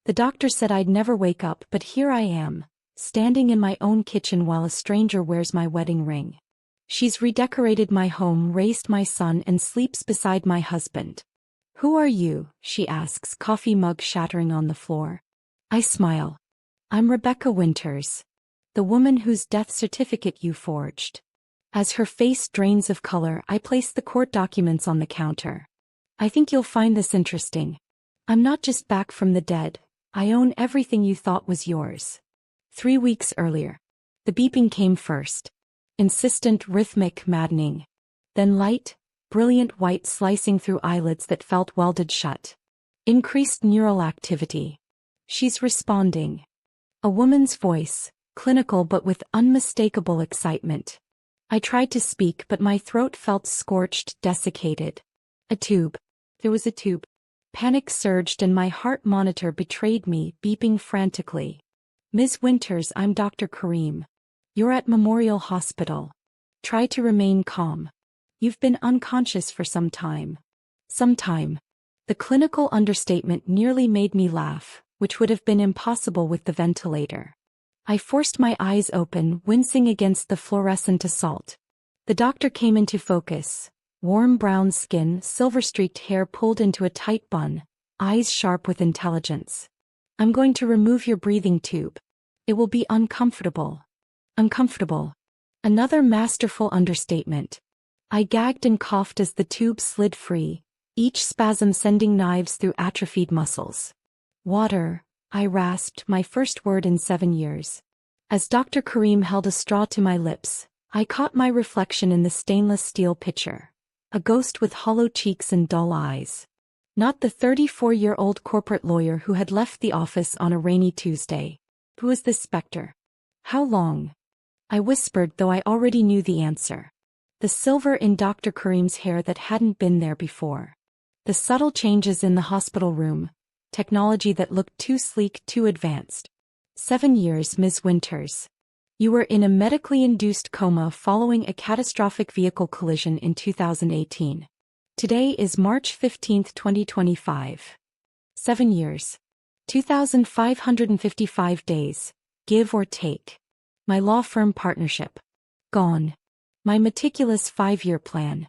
The doctor said I'd never wake up, but here I am, standing in my own kitchen while a stranger wears my wedding ring. She's redecorated my home, raised my son, and sleeps beside my husband. "Who are you?" she asks, coffee mug shattering on the floor. I smile. "I'm Rebecca Winters, the woman whose death certificate you forged." As her face drains of color, I place the court documents on the counter. "I think you'll find this interesting. I'm not just back from the dead, I own everything you thought was yours." 3 weeks earlier. The beeping came first. Insistent, rhythmic, maddening. Then light, brilliant white slicing through eyelids that felt welded shut. Increased neural activity. "She's responding." A woman's voice, clinical but with unmistakable excitement. I tried to speak, but my throat felt scorched, desiccated. A tube. There was a tube. Panic surged and my heart monitor betrayed me, beeping frantically. "Ms. Winters, I'm Dr. Karim. You're at Memorial Hospital. Try to remain calm. You've been unconscious for some time." Some time. The clinical understatement nearly made me laugh, which would have been impossible with the ventilator. I forced my eyes open, wincing against the fluorescent assault. The doctor came into focus. Warm brown skin, silver-streaked hair pulled into a tight bun, eyes sharp with intelligence. "I'm going to remove your breathing tube. It will be uncomfortable." Uncomfortable. Another masterful understatement. I gagged and coughed as the tube slid free, each spasm sending knives through atrophied muscles. "Water," I rasped, my first word in 7 years. As Dr. Karim held a straw to my lips, I caught my reflection in the stainless steel pitcher. A ghost with hollow cheeks and dull eyes. Not the 34-year-old corporate lawyer who had left the office on a rainy Tuesday. Who was this specter? "How long?" I whispered, though I already knew the answer. The silver in Dr. Karim's hair that hadn't been there before. The subtle changes in the hospital room. Technology that looked too sleek, too advanced. 7 years, Ms. Winters. You were in a medically induced coma following a catastrophic vehicle collision in 2018. Today is March 15, 2025. 7 years. 2,555 days, give or take. My law firm partnership. Gone. My meticulous 5-year plan.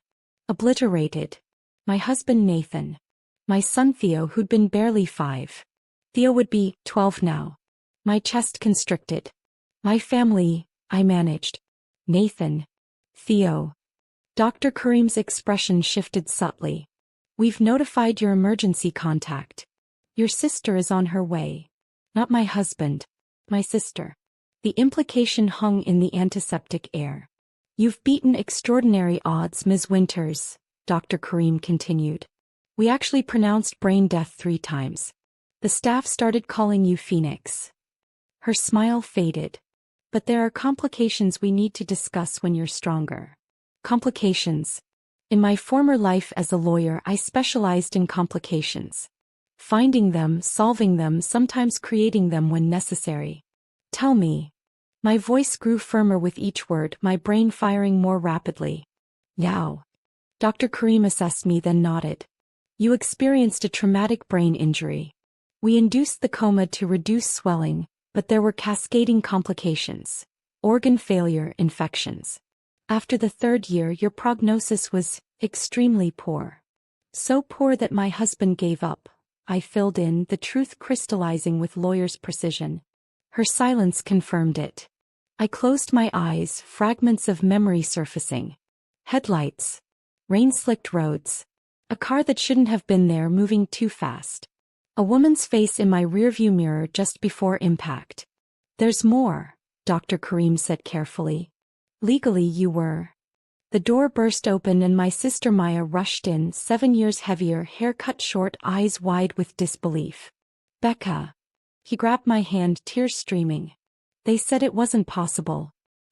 Obliterated. My husband Nathan. My son Theo, who'd been barely 5. Theo would be 12 now. My chest constricted. My family, I managed. Nathan. Theo. Dr. Karim's expression shifted subtly. "We've notified your emergency contact. Your sister is on her way." Not my husband. My sister. The implication hung in the antiseptic air. "You've beaten extraordinary odds, Ms. Winters," Dr. Karim continued. "We actually pronounced brain death 3 times. The staff started calling you Phoenix." Her smile faded. "But there are complications we need to discuss when you're stronger." Complications. In my former life as a lawyer, I specialized in complications. Finding them, solving them, sometimes creating them when necessary. "Tell me." My voice grew firmer with each word, my brain firing more rapidly. "Now." Dr. Karim assessed me, then nodded. "You experienced a traumatic brain injury. We induced the coma to reduce swelling, but there were cascading complications. Organ failure, infections. After the 3rd year, your prognosis was extremely poor. So poor that my husband gave up." I filled in, the truth crystallizing with lawyer's precision. Her silence confirmed it. I closed my eyes, fragments of memory surfacing. Headlights. Rain-slicked roads. A car that shouldn't have been there moving too fast. A woman's face in my rearview mirror just before impact. "There's more," Dr. Karim said carefully. "Legally you were." The door burst open and my sister Maya rushed in, 7 years heavier, hair cut short, eyes wide with disbelief. "Becca." He grabbed my hand, tears streaming. "They said it wasn't possible.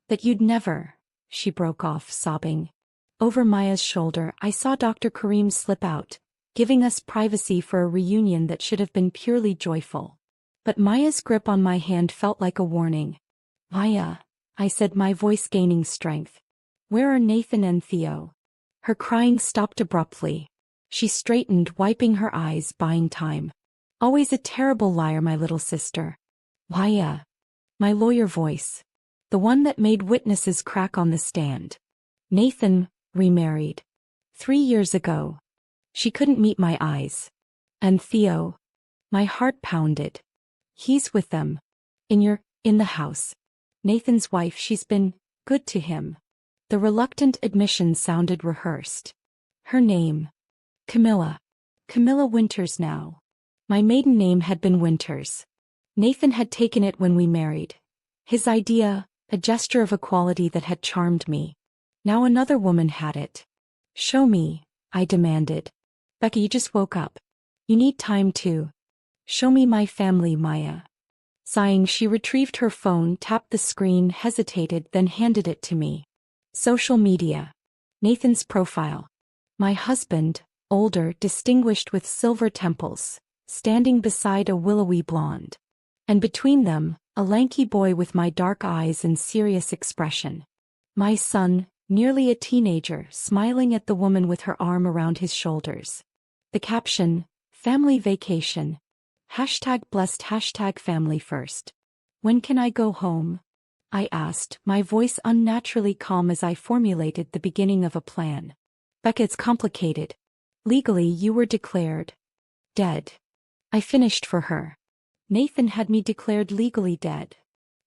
That you'd never." She broke off, sobbing. Over Maya's shoulder, I saw Dr. Karim slip out, giving us privacy for a reunion that should have been purely joyful. But Maya's grip on my hand felt like a warning. "Maya," I said, my voice gaining strength. "Where are Nathan and Theo?" Her crying stopped abruptly. She straightened, wiping her eyes, buying time. Always a terrible liar, my little sister. Why, my lawyer voice. The one that made witnesses crack on the stand. Nathan, remarried. 3 years ago. She couldn't meet my eyes. And Theo. My heart pounded. He's with them. In the house. Nathan's wife, she's been good to him. The reluctant admission sounded rehearsed. Her name. Camilla. Camilla Winters now. My maiden name had been Winters. Nathan had taken it when we married. His idea, a gesture of equality that had charmed me. Now another woman had it. Show me, I demanded. Becca, you just woke up. You need time to show me my family, Maya. Sighing, she retrieved her phone, tapped the screen, hesitated, then handed it to me. Social media. Nathan's profile. My husband, older, distinguished with silver temples, standing beside a willowy blonde. And between them, a lanky boy with my dark eyes and serious expression. My son, nearly a teenager, smiling at the woman with her arm around his shoulders. The caption, family vacation. #blessed, #family first. When can I go home? I asked, my voice unnaturally calm as I formulated the beginning of a plan. Becca, it's complicated. Legally, you were declared dead. I finished for her. Nathan had me declared legally dead.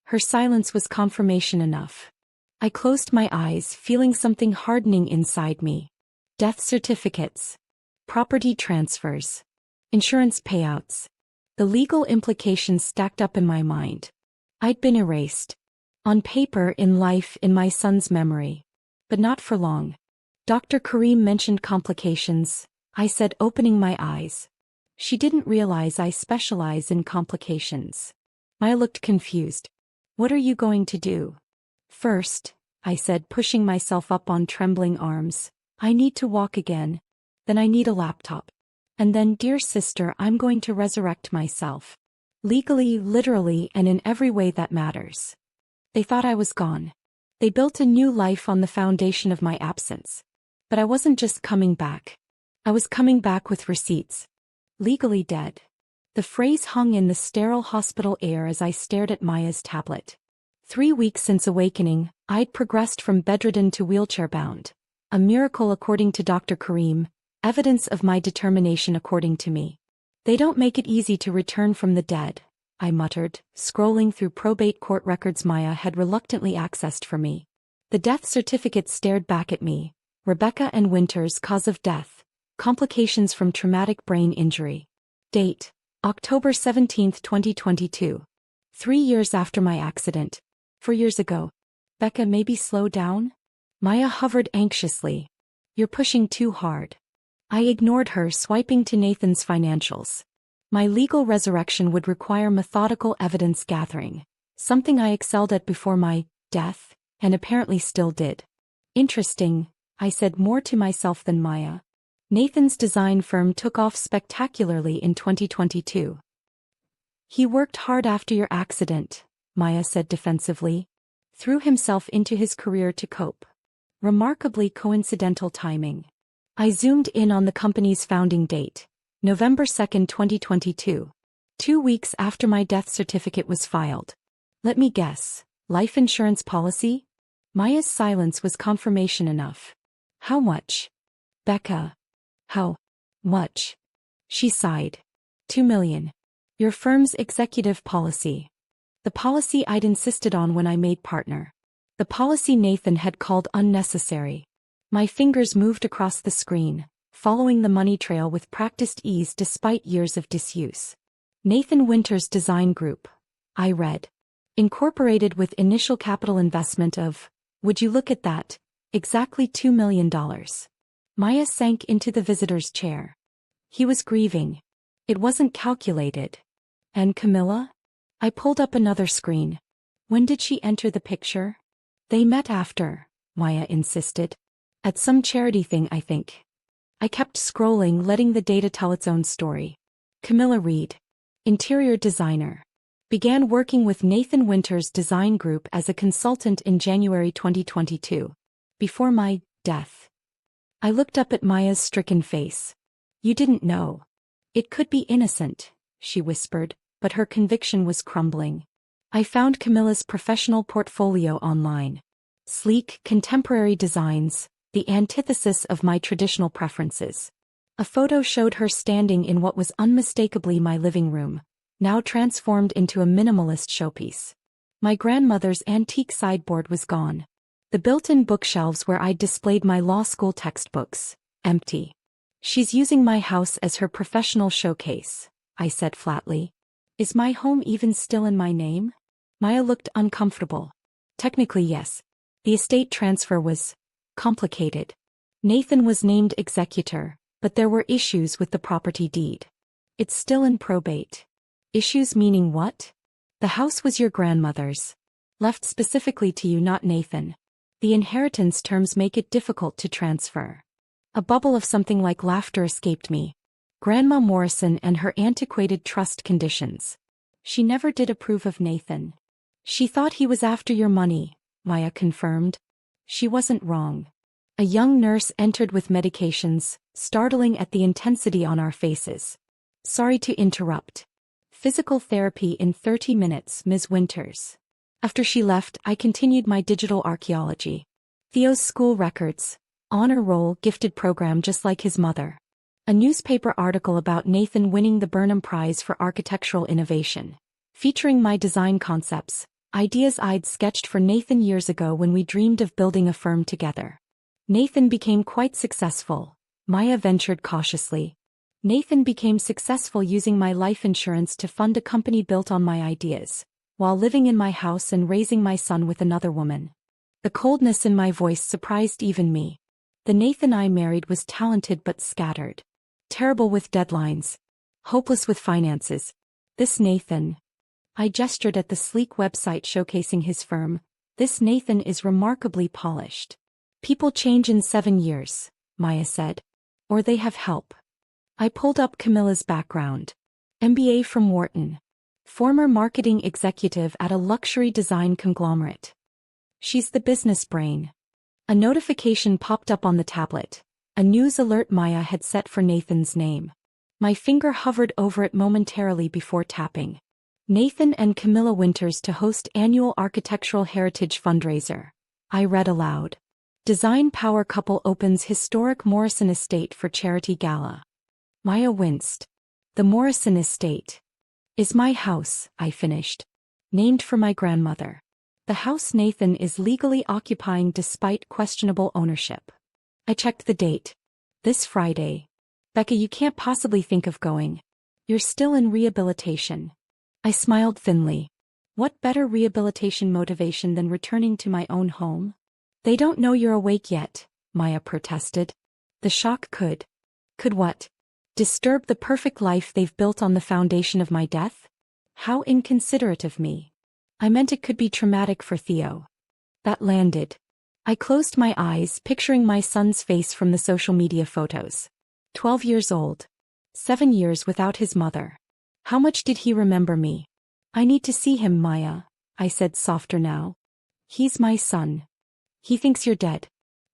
Her silence was confirmation enough. I closed my eyes, feeling something hardening inside me. Death certificates. Property transfers. Insurance payouts. The legal implications stacked up in my mind. I'd been erased. On paper, in life, in my son's memory. But not for long. Dr. Kareem mentioned complications, I said, opening my eyes. She didn't realize I specialize in complications. I looked confused. What are you going to do? First, I said, pushing myself up on trembling arms, I need to walk again. Then I need a laptop. And then, dear sister, I'm going to resurrect myself. Legally, literally, and in every way that matters. They thought I was gone. They built a new life on the foundation of my absence. But I wasn't just coming back. I was coming back with receipts. Legally dead. The phrase hung in the sterile hospital air as I stared at Maya's tablet. 3 weeks since awakening, I'd progressed from bedridden to wheelchair-bound. A miracle according to Dr. Kareem, evidence of my determination according to me. They don't make it easy to return from the dead, I muttered, scrolling through probate court records Maya had reluctantly accessed for me. The death certificate stared back at me. Rebecca and Winters, cause of death. Complications from traumatic brain injury. Date, October 17, 2022. 3 years after my accident. 4 years ago. Becca, maybe slow down? Maya hovered anxiously. You're pushing too hard. I ignored her, swiping to Nathan's financials. My legal resurrection would require methodical evidence gathering, something I excelled at before my death, and apparently still did. Interesting, I said, more to myself than Maya. Nathan's design firm took off spectacularly in 2022. He worked hard after your accident, Maya said defensively. Threw himself into his career to cope. Remarkably coincidental timing. I zoomed in on the company's founding date, November 2, 2022. 2 weeks after my death certificate was filed. Let me guess, life insurance policy? Maya's silence was confirmation enough. How much? Becca. How much? She sighed. 2 million. Your firm's executive policy. The policy I'd insisted on when I made partner. The policy Nathan had called unnecessary. My fingers moved across the screen, following the money trail with practiced ease despite years of disuse. Nathan Winters Design Group, I read. Incorporated with initial capital investment of, would you look at that, exactly $2 million. Maya sank into the visitor's chair. He was grieving. It wasn't calculated. And Camilla? I pulled up another screen. When did she enter the picture? They met after, Maya insisted. At some charity thing, I think. I kept scrolling, letting the data tell its own story. Camilla Reed. Interior designer. Began working with Nathan Winters Design Group as a consultant in January 2022. Before my death. I looked up at Maya's stricken face. You didn't know. It could be innocent, she whispered, but her conviction was crumbling. I found Camilla's professional portfolio online. Sleek, contemporary designs, the antithesis of my traditional preferences. A photo showed her standing in what was unmistakably my living room, now transformed into a minimalist showpiece. My grandmother's antique sideboard was gone. The built-in bookshelves where I'd displayed my law school textbooks, empty. She's using my house as her professional showcase, I said flatly. Is my home even still in my name? Maya looked uncomfortable. Technically, yes. The estate transfer was complicated. Nathan was named executor, but there were issues with the property deed. It's still in probate. Issues meaning what? The house was your grandmother's. Left specifically to you, not Nathan. The inheritance terms make it difficult to transfer. A bubble of something like laughter escaped me. Grandma Morrison and her antiquated trust conditions. She never did approve of Nathan. She thought he was after your money, Maya confirmed. She wasn't wrong. A young nurse entered with medications, startling at the intensity on our faces. Sorry to interrupt. Physical therapy in 30 minutes, Ms. Winters. After she left, I continued my digital archaeology. Theo's school records, honor roll gifted program just like his mother. A newspaper article about Nathan winning the Burnham Prize for Architectural Innovation. Featuring my design concepts, ideas I'd sketched for Nathan years ago when we dreamed of building a firm together. Nathan became quite successful, Maya ventured cautiously. Nathan became successful using my life insurance to fund a company built on my ideas, while living in my house and raising my son with another woman. The coldness in my voice surprised even me. The Nathan I married was talented but scattered. Terrible with deadlines. Hopeless with finances. This Nathan. I gestured at the sleek website showcasing his firm. This Nathan is remarkably polished. People change in 7 years, Maya said. Or they have help. I pulled up Camilla's background. MBA from Wharton. Former marketing executive at a luxury design conglomerate. She's the business brain. A notification popped up on the tablet. A news alert Maya had set for Nathan's name. My finger hovered over it momentarily before tapping. Nathan and Camilla Winters to host annual architectural heritage fundraiser. I read aloud. Design power couple opens historic Morrison estate for charity gala. Maya winced. The Morrison estate is my house, I finished. Named for my grandmother. The house Nathan is legally occupying despite questionable ownership. I checked the date. This Friday. Becca, you can't possibly think of going. You're still in rehabilitation. I smiled thinly. What better rehabilitation motivation than returning to my own home? They don't know you're awake yet, Maya protested. The shock could. Could what? Disturb the perfect life they've built on the foundation of my death? How inconsiderate of me. I meant it could be traumatic for Theo. That landed. I closed my eyes, picturing my son's face from the social media photos. 12 years old. 7 years without his mother. How much did he remember me? I need to see him, Maya, I said softer now. He's my son. He thinks you're dead.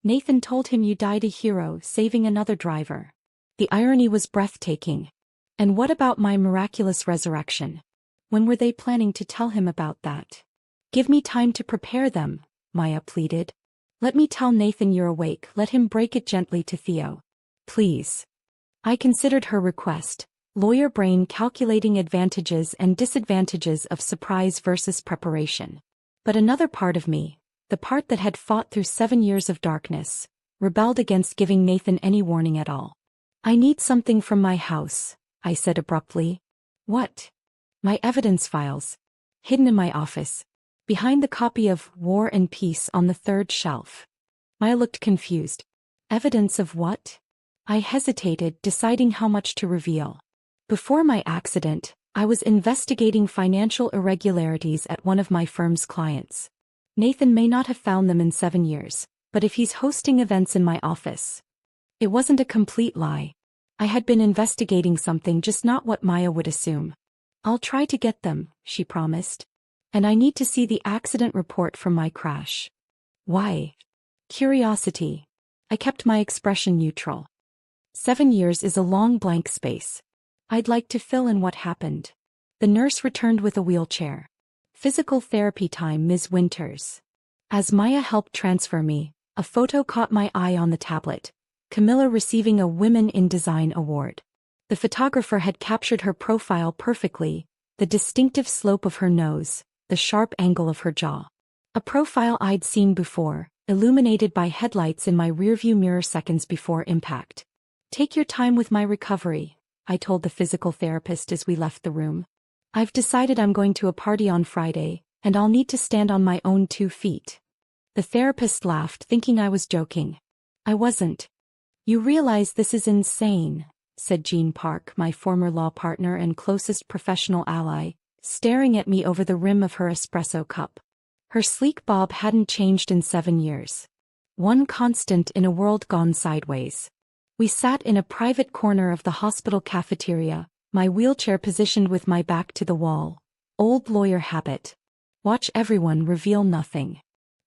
Nathan told him you died a hero, saving another driver. The irony was breathtaking. And what about my miraculous resurrection? When were they planning to tell him about that? Give me time to prepare them, Maya pleaded. Let me tell Nathan you're awake, let him break it gently to Theo. Please. I considered her request, lawyer brain calculating advantages and disadvantages of surprise versus preparation. But another part of me, the part that had fought through 7 years of darkness, rebelled against giving Nathan any warning at all. I need something from my house, I said abruptly. What? My evidence files. Hidden in my office. Behind the copy of War and Peace on the 3rd shelf. Maya looked confused. Evidence of what? I hesitated, deciding how much to reveal. Before my accident, I was investigating financial irregularities at one of my firm's clients. Nathan may not have found them in 7 years, but if he's hosting events in my office. It wasn't a complete lie. I had been investigating something, just not what Maya would assume. I'll try to get them, she promised. And I need to see the accident report from my crash. Why? Curiosity. I kept my expression neutral. 7 years is a long blank space. I'd like to fill in what happened. The nurse returned with a wheelchair. Physical therapy time, Ms. Winters. As Maya helped transfer me, a photo caught my eye on the tablet. Camilla receiving a Women in Design award. The photographer had captured her profile perfectly, the distinctive slope of her nose, the sharp angle of her jaw. A profile I'd seen before, illuminated by headlights in my rearview mirror seconds before impact. Take your time with my recovery, I told the physical therapist as we left the room. I've decided I'm going to a party on Friday, and I'll need to stand on my own 2 feet. The therapist laughed, thinking I was joking. I wasn't. You realize this is insane, said Jean Park, my former law partner and closest professional ally, staring at me over the rim of her espresso cup. Her sleek bob hadn't changed in 7 years. One constant in a world gone sideways. We sat in a private corner of the hospital cafeteria, my wheelchair positioned with my back to the wall. Old lawyer habit. Watch everyone, reveal nothing.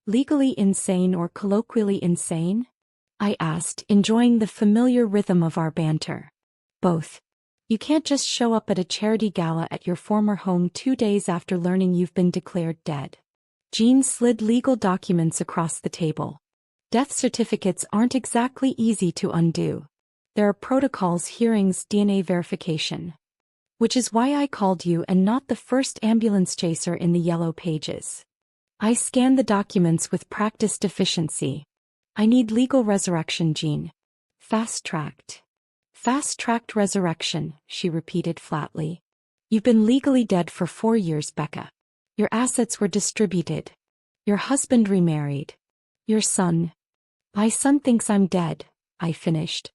Legally insane or colloquially insane? I asked, enjoying the familiar rhythm of our banter. Both. You can't just show up at a charity gala at your former home 2 days after learning you've been declared dead. Jean slid legal documents across the table. Death certificates aren't exactly easy to undo. There are protocols, hearings, DNA verification. Which is why I called you and not the first ambulance chaser in the yellow pages. I scanned the documents with practiced efficiency. I need legal resurrection, Jean. Fast-tracked. Fast-tracked resurrection, she repeated flatly. You've been legally dead for 4 years, Becca. Your assets were distributed. Your husband remarried. Your son. My son thinks I'm dead, I finished.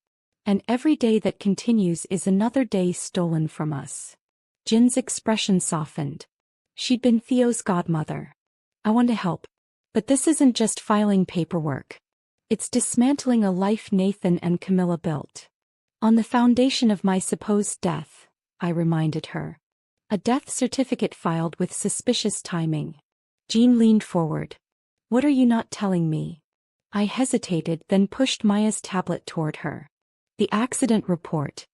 And every day that continues is another day stolen from us. Jin's expression softened. She'd been Theo's godmother. I want to help. But this isn't just filing paperwork. It's dismantling a life Nathan and Camilla built. On the foundation of my supposed death, I reminded her. A death certificate filed with suspicious timing. Jean leaned forward. What are you not telling me? I hesitated, then pushed Maya's tablet toward her. The accident report.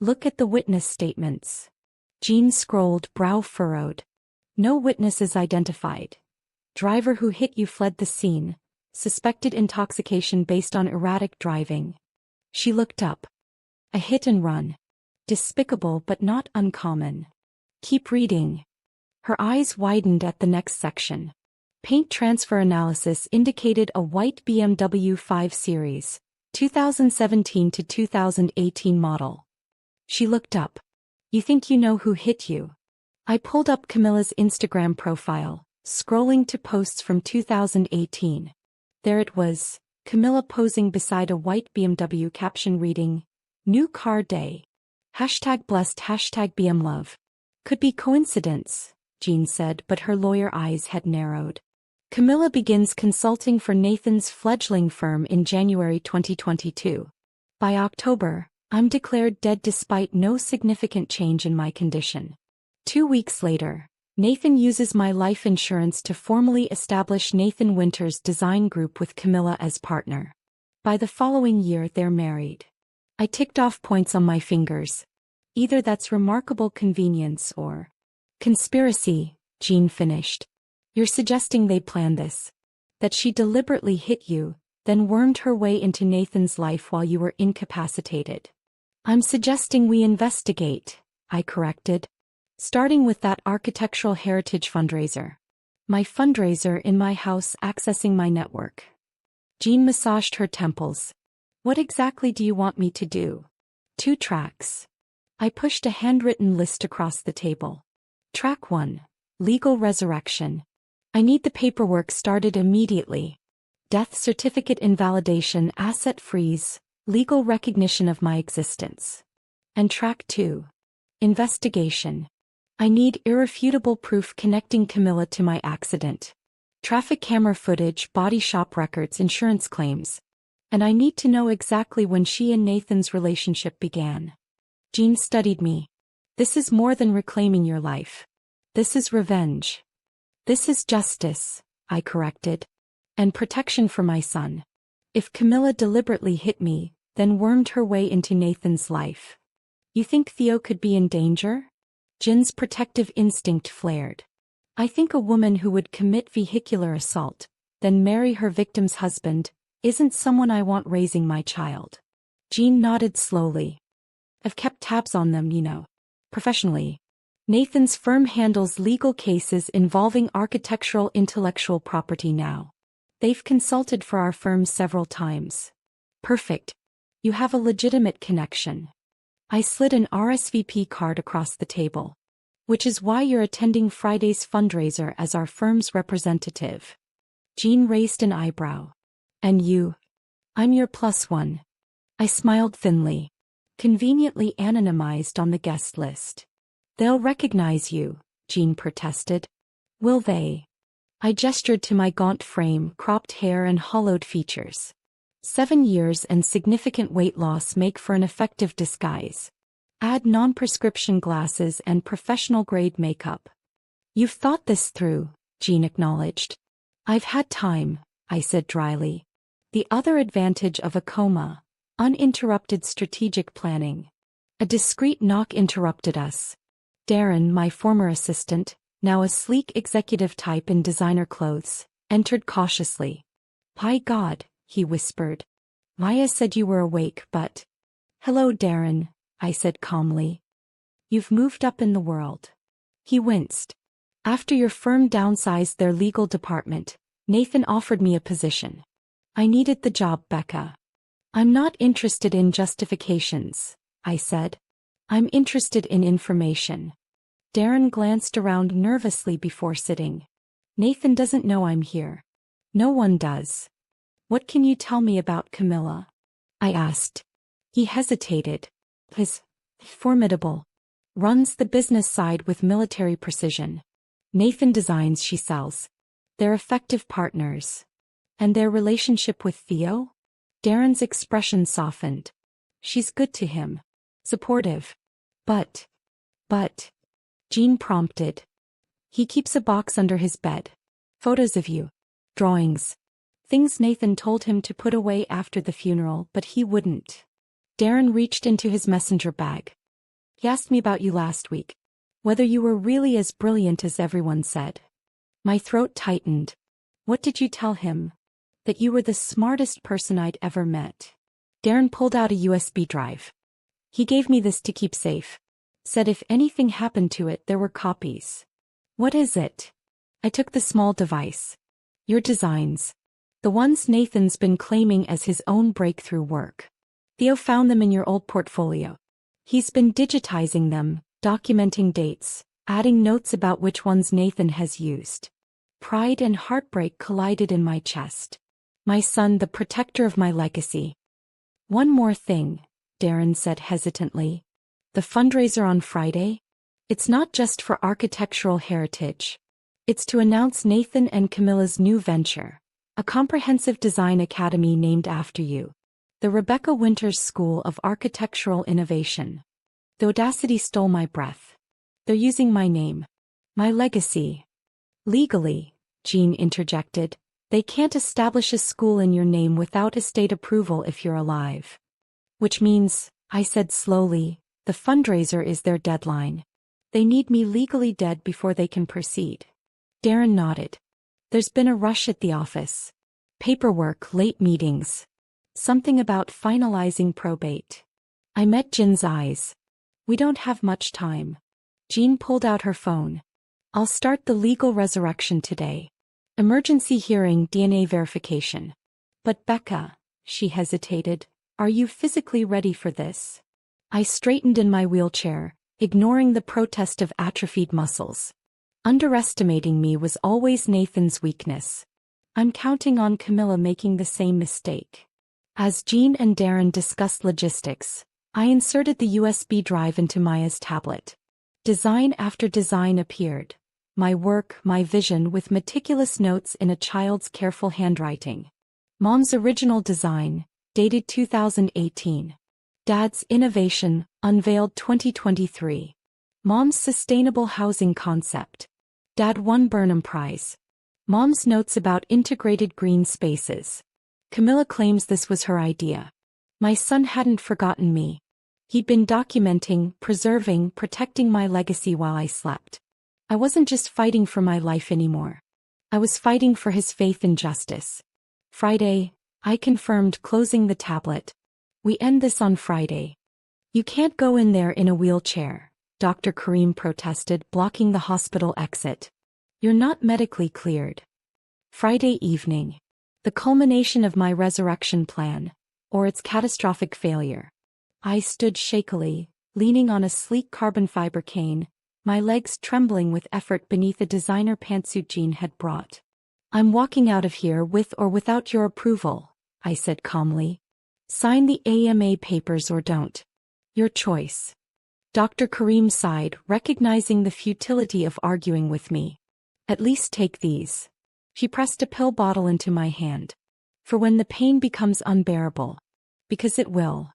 Look at the witness statements. Jean scrolled, brow furrowed. No witnesses identified. Driver who hit you fled the scene. Suspected intoxication based on erratic driving. She looked up. A hit and run. Despicable but not uncommon. Keep reading. Her eyes widened at the next section. Paint transfer analysis indicated a white BMW 5 Series, 2017 to 2018 model. She looked up. You think you know who hit you? I pulled up Camilla's Instagram profile, scrolling to posts from 2018. There it was, Camilla posing beside a white BMW, caption reading, New Car Day. #blessed #BMLove. Could be coincidence, Jean said, but her lawyer eyes had narrowed. Camilla begins consulting for Nathan's fledgling firm in January 2022. By October, I'm declared dead despite no significant change in my condition. 2 weeks later, Nathan uses my life insurance to formally establish Nathan Winters Design Group with Camilla as partner. By the following year, they're married. I ticked off points on my fingers. Either that's remarkable convenience or conspiracy, Jean finished. You're suggesting they planned this? That she deliberately hit you, then wormed her way into Nathan's life while you were incapacitated? I'm suggesting we investigate, I corrected. Starting with that architectural heritage fundraiser. My fundraiser in my house accessing my network. Jean massaged her temples. What exactly do you want me to do? 2 tracks. I pushed a handwritten list across the table. Track 1. Legal resurrection. I need the paperwork started immediately. Death certificate invalidation, asset freeze, legal recognition of my existence. And track 2. Investigation. I need irrefutable proof connecting Camilla to my accident. Traffic camera footage, body shop records, insurance claims. And I need to know exactly when she and Nathan's relationship began. Jean studied me. This is more than reclaiming your life. This is revenge. This is justice, I corrected. And protection for my son. If Camilla deliberately hit me, then wormed her way into Nathan's life. You think Theo could be in danger? Jin's protective instinct flared. I think a woman who would commit vehicular assault, then marry her victim's husband, isn't someone I want raising my child. Jean nodded slowly. I've kept tabs on them, professionally. Nathan's firm handles legal cases involving architectural intellectual property now. They've consulted for our firm several times. Perfect. You have a legitimate connection. I slid an RSVP card across the table. Which is why you're attending Friday's fundraiser as our firm's representative. Jean raised an eyebrow. And you? I'm your +1. I smiled thinly. Conveniently anonymized on the guest list. They'll recognize you, Jean protested. Will they? I gestured to my gaunt frame, cropped hair and hollowed features. 7 years and significant weight loss make for an effective disguise. Add non-prescription glasses and professional-grade makeup. You've thought this through, Jean acknowledged. I've had time, I said dryly. The other advantage of a coma, uninterrupted strategic planning. A discreet knock interrupted us. Darren, my former assistant, now a sleek executive type in designer clothes, entered cautiously. By God, he whispered. Maya said you were awake, but... Hello, Darren, I said calmly. You've moved up in the world. He winced. After your firm downsized their legal department, Nathan offered me a position. I needed the job, Becca. I'm not interested in justifications, I said. I'm interested in information. Darren glanced around nervously before sitting. Nathan doesn't know I'm here. No one does. What can you tell me about Camilla? I asked. He hesitated. His formidable. Runs the business side with military precision. Nathan designs, she sells. They're effective partners. And their relationship with Theo? Darren's expression softened. She's good to him. Supportive. But, Jean prompted. He keeps a box under his bed. Photos of you. Drawings. Things Nathan told him to put away after the funeral, but he wouldn't. Darren reached into his messenger bag. He asked me about you last week. Whether you were really as brilliant as everyone said. My throat tightened. What did you tell him? That you were the smartest person I'd ever met. Darren pulled out a USB drive. He gave me this to keep safe. Said if anything happened to it, there were copies. What is it? I took the small device. Your designs. The ones Nathan's been claiming as his own breakthrough work. Theo found them in your old portfolio. He's been digitizing them, documenting dates, adding notes about which ones Nathan has used. Pride and heartbreak collided in my chest. My son, the protector of my legacy. One more thing, Darren said hesitantly. The fundraiser on Friday? It's not just for architectural heritage. It's to announce Nathan and Camilla's new venture, a comprehensive design academy named after you. The Rebecca Winters School of Architectural Innovation. The audacity stole my breath. They're using my name. My legacy. Legally, Jean interjected, they can't establish a school in your name without estate approval if you're alive. Which means, I said slowly, the fundraiser is their deadline. They need me legally dead before they can proceed. Darren nodded. There's been a rush at the office. Paperwork, late meetings. Something about finalizing probate. I met Jin's eyes. We don't have much time. Jean pulled out her phone. I'll start the legal resurrection today. Emergency hearing, DNA verification. But Becca, she hesitated, are you physically ready for this? I straightened in my wheelchair, ignoring the protest of atrophied muscles. Underestimating me was always Nathan's weakness. I'm counting on Camilla making the same mistake. As Jean and Darren discussed logistics, I inserted the USB drive into Maya's tablet. Design after design appeared. My work, my vision with meticulous notes in a child's careful handwriting. Mom's original design, dated 2018. Dad's innovation, unveiled 2023. Mom's sustainable housing concept. Dad won Burnham Prize. Mom's notes about integrated green spaces. Camilla claims this was her idea. My son hadn't forgotten me. He'd been documenting, preserving, protecting my legacy while I slept. I wasn't just fighting for my life anymore. I was fighting for his faith in justice. Friday, I confirmed, closing the tablet. We end this on Friday. You can't go in there in a wheelchair, Dr. Karim protested, blocking the hospital exit. You're not medically cleared. Friday evening. The culmination of my resurrection plan, or its catastrophic failure. I stood shakily, leaning on a sleek carbon fiber cane, my legs trembling with effort beneath a designer pantsuit Jean had brought. I'm walking out of here with or without your approval, I said calmly. Sign the AMA papers or don't. Your choice. Dr. Karim sighed, recognizing the futility of arguing with me. At least take these. She pressed a pill bottle into my hand. For when the pain becomes unbearable. Because it will.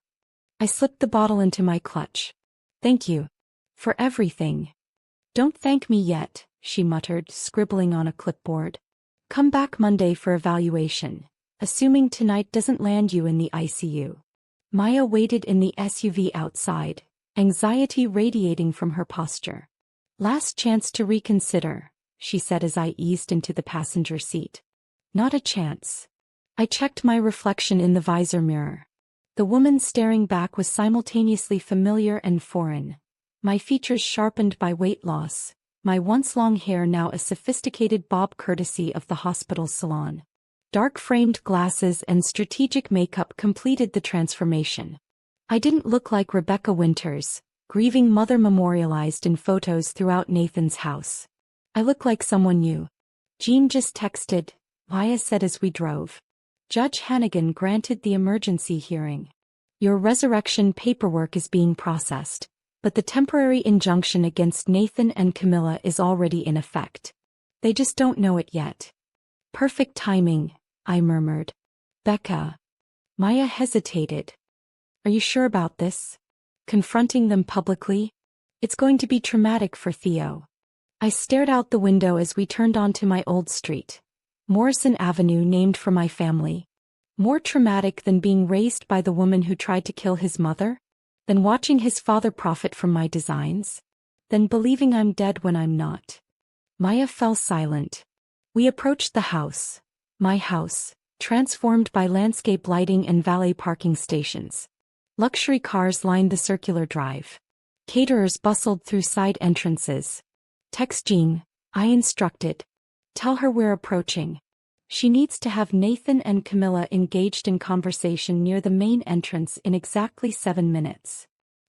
I slipped the bottle into my clutch. Thank you. For everything. Don't thank me yet, she muttered, scribbling on a clipboard. Come back Monday for evaluation, assuming tonight doesn't land you in the ICU. Maya waited in the SUV outside, anxiety radiating from her posture. Last chance to reconsider, she said as I eased into the passenger seat. Not a chance. I checked my reflection in the visor mirror. The woman staring back was simultaneously familiar and foreign. My features sharpened by weight loss, my once long hair now a sophisticated bob courtesy of the hospital salon. Dark framed glasses and strategic makeup completed the transformation. I didn't look like Rebecca Winters, grieving mother memorialized in photos throughout Nathan's house. I look like someone new. Jean just texted, Maya said as we drove. Judge Hannigan granted the emergency hearing. Your resurrection paperwork is being processed, but the temporary injunction against Nathan and Camilla is already in effect. They just don't know it yet. Perfect timing, I murmured. Becca. Maya hesitated. Are you sure about this? Confronting them publicly? It's going to be traumatic for Theo. I stared out the window as we turned onto my old street. Morrison Avenue, named for my family. More traumatic than being raised by the woman who tried to kill his mother? Than watching his father profit from my designs? Than believing I'm dead when I'm not? Maya fell silent. We approached the house. My house, transformed by landscape lighting and valet parking stations. Luxury cars lined the circular drive. Caterers bustled through side entrances. Text Jean, I instructed. Tell her we're approaching. She needs to have Nathan and Camilla engaged in conversation near the main entrance in exactly 7 minutes.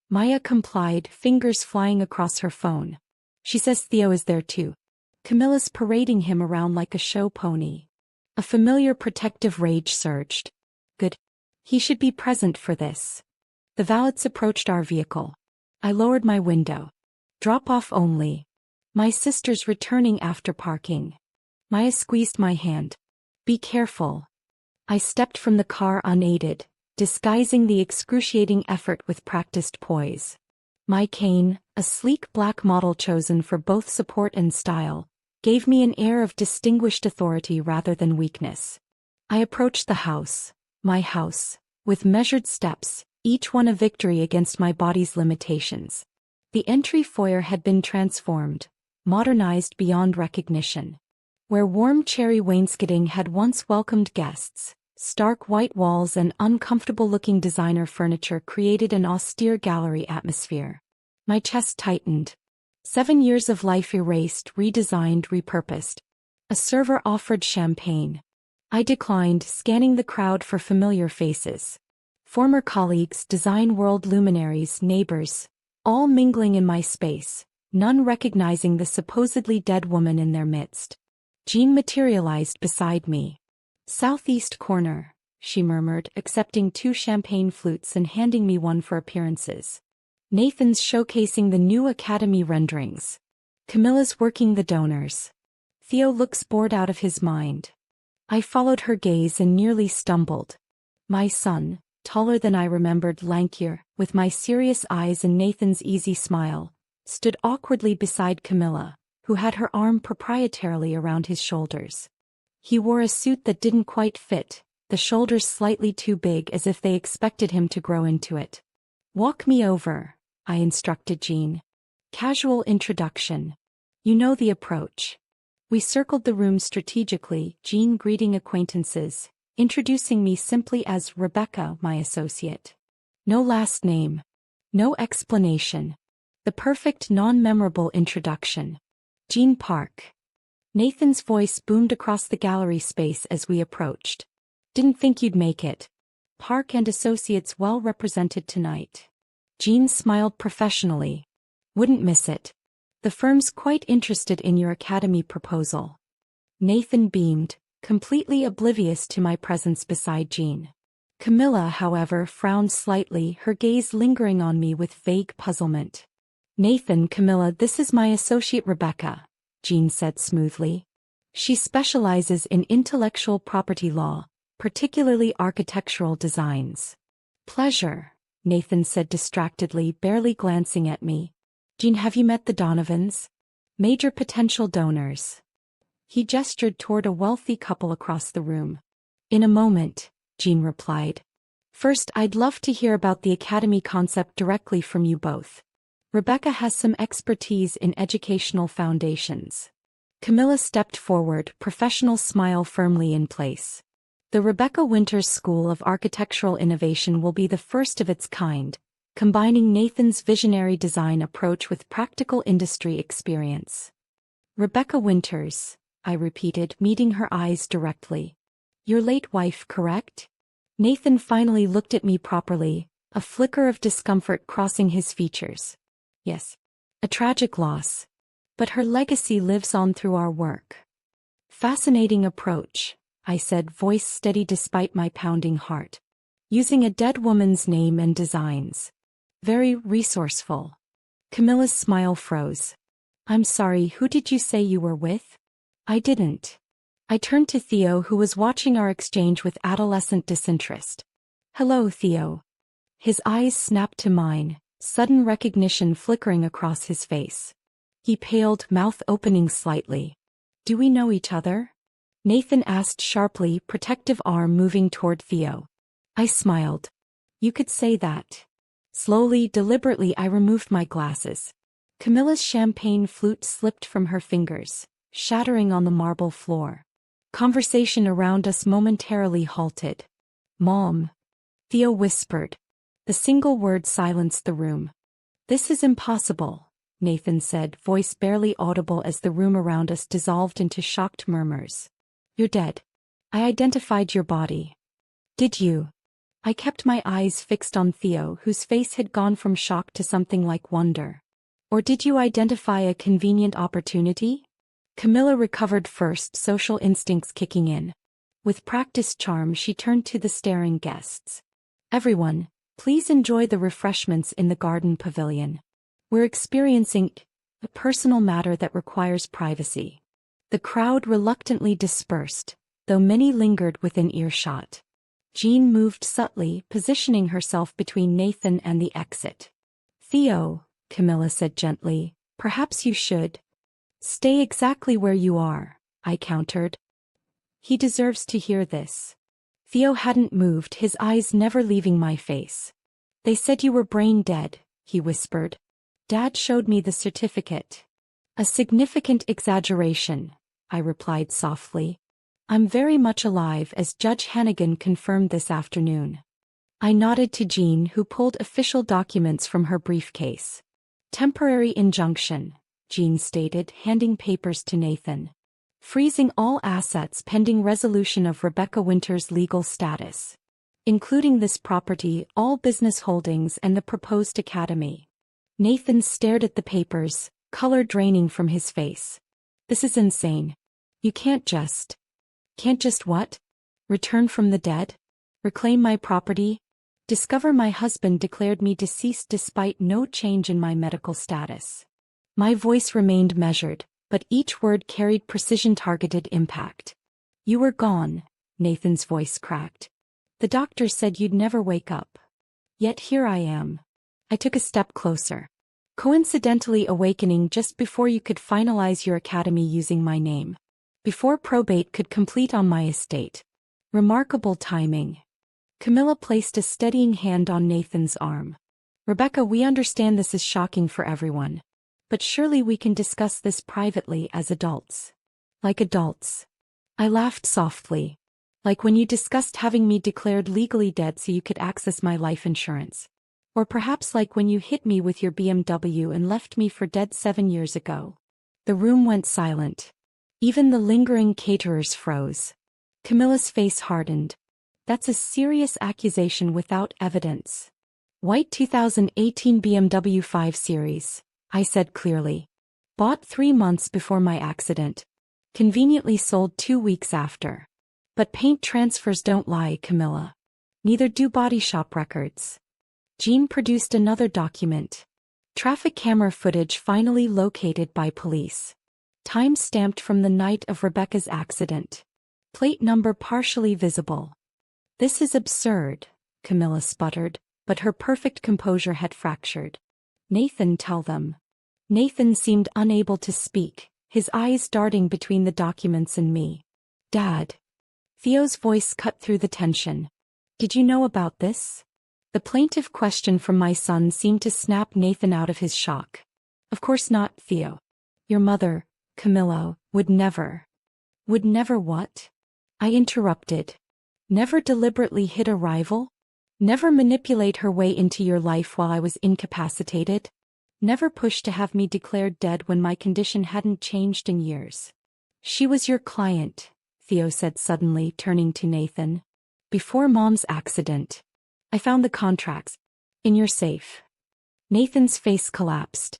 Maya complied, fingers flying across her phone. She says Theo is there too. Camilla's parading him around like a show pony. A familiar protective rage surged. Good. He should be present for this. The valets approached our vehicle. I lowered my window. Drop off only. My sister's returning after parking. Maya squeezed my hand. Be careful. I stepped from the car unaided, disguising the excruciating effort with practiced poise. My cane, a sleek black model chosen for both support and style, gave me an air of distinguished authority rather than weakness. I approached the house, my house, with measured steps, each one a victory against my body's limitations. The entry foyer had been transformed, modernized beyond recognition. Where warm cherry wainscoting had once welcomed guests, stark white walls and uncomfortable-looking designer furniture created an austere gallery atmosphere. My chest tightened. 7 years of life erased, redesigned, repurposed. A server offered champagne. I declined, scanning the crowd for familiar faces. Former colleagues, design world luminaries, neighbors, all mingling in my space, none recognizing the supposedly dead woman in their midst. Jean materialized beside me. Southeast corner, she murmured, accepting 2 champagne flutes and handing me one for appearances. Nathan's showcasing the new Academy renderings. Camilla's working the donors. Theo looks bored out of his mind. I followed her gaze and nearly stumbled. My son, taller than I remembered, lankier, with my serious eyes and Nathan's easy smile, stood awkwardly beside Camilla, who had her arm proprietarily around his shoulders. He wore a suit that didn't quite fit, the shoulders slightly too big as if they expected him to grow into it. Walk me over, I instructed Jean. Casual introduction. You know the approach. We circled the room strategically, Jean greeting acquaintances, introducing me simply as Rebecca, my associate. No last name. No explanation. The perfect non-memorable introduction. Jean Park. Nathan's voice boomed across the gallery space as we approached. Didn't think you'd make it. Park and Associates well represented tonight. Jean smiled professionally. Wouldn't miss it. The firm's quite interested in your academy proposal. Nathan beamed, completely oblivious to my presence beside Jean. Camilla, however, frowned slightly, her gaze lingering on me with vague puzzlement. Nathan, Camilla, this is my associate Rebecca, Jean said smoothly. She specializes in intellectual property law, particularly architectural designs. Pleasure, Nathan said distractedly, barely glancing at me. Jean, have you met the Donovans? Major potential donors. He gestured toward a wealthy couple across the room. In a moment, Jean replied. First, I'd love to hear about the academy concept directly from you both. Rebecca has some expertise in educational foundations. Camilla stepped forward, professional smile firmly in place. The Rebecca Winters School of Architectural Innovation will be the first of its kind, combining Nathan's visionary design approach with practical industry experience. Rebecca Winters, I repeated, meeting her eyes directly. Your late wife, correct? Nathan finally looked at me properly, a flicker of discomfort crossing his features. Yes. A tragic loss. But her legacy lives on through our work. Fascinating approach, I said, voice steady despite my pounding heart. Using a dead woman's name and designs. Very resourceful. Camilla's smile froze. I'm sorry, who did you say you were with? I didn't. I turned to Theo, who was watching our exchange with adolescent disinterest. Hello, Theo. His eyes snapped to mine, sudden recognition flickering across his face. He paled, mouth opening slightly. Do we know each other? Nathan asked sharply, protective arm moving toward Theo. I smiled. You could say that. Slowly, deliberately I removed my glasses. Camilla's champagne flute slipped from her fingers, shattering on the marble floor. Conversation around us momentarily halted. Mom. Theo whispered. The single word silenced the room. This is impossible, Nathan said, voice barely audible as the room around us dissolved into shocked murmurs. You're dead. I identified your body. Did you? I kept my eyes fixed on Theo, whose face had gone from shock to something like wonder. Or did you identify a convenient opportunity? Camilla recovered first, social instincts kicking in. With practiced charm, she turned to the staring guests. Everyone, please enjoy the refreshments in the garden pavilion. We're experiencing a personal matter that requires privacy. The crowd reluctantly dispersed, though many lingered within earshot. Jean moved subtly, positioning herself between Nathan and the exit. Theo, Camilla said gently, perhaps you should. Stay exactly where you are, I countered. He deserves to hear this. Theo hadn't moved, his eyes never leaving my face. They said you were brain dead, he whispered. Dad showed me the certificate. A significant exaggeration, I replied softly. I'm very much alive, as Judge Hannigan confirmed this afternoon. I nodded to Jean, who pulled official documents from her briefcase. Temporary injunction, Jean stated, handing papers to Nathan. Freezing all assets pending resolution of Rebecca Winters' legal status. Including this property, all business holdings and the proposed academy. Nathan stared at the papers, color draining from his face. This is insane. You can't just... Can't just what? Return from the dead? Reclaim my property? Discover my husband declared me deceased despite no change in my medical status. My voice remained measured, but each word carried precision-targeted impact. You were gone, Nathan's voice cracked. The doctor said you'd never wake up. Yet here I am. I took a step closer. Coincidentally awakening just before you could finalize your academy using my name. Before probate could complete on my estate. Remarkable timing. Camilla placed a steadying hand on Nathan's arm. Rebecca, we understand this is shocking for everyone. But surely we can discuss this privately as adults. Like adults. I laughed softly. Like when you discussed having me declared legally dead so you could access my life insurance. Or perhaps like when you hit me with your BMW and left me for dead 7 years ago. The room went silent. Even the lingering caterers froze. Camilla's face hardened. That's a serious accusation without evidence. White 2018 BMW 5 Series, I said clearly. Bought 3 months before my accident. Conveniently sold 2 weeks after. But paint transfers don't lie, Camilla. Neither do body shop records. Jean produced another document. Traffic camera footage finally located by police. Time stamped from the night of Rebecca's accident. Plate number partially visible. This is absurd, Camilla sputtered, but her perfect composure had fractured. Nathan, tell them. Nathan seemed unable to speak, his eyes darting between the documents and me. Dad. Theo's voice cut through the tension. Did you know about this? The plaintive question from my son seemed to snap Nathan out of his shock. Of course not, Theo. Your mother, Camilla, would never. Would never what? I interrupted. Never deliberately hit a rival? Never manipulate her way into your life while I was incapacitated? Never push to have me declared dead when my condition hadn't changed in years? She was your client, Theo said suddenly, turning to Nathan. Before Mom's accident. I found the contracts. In your safe. Nathan's face collapsed.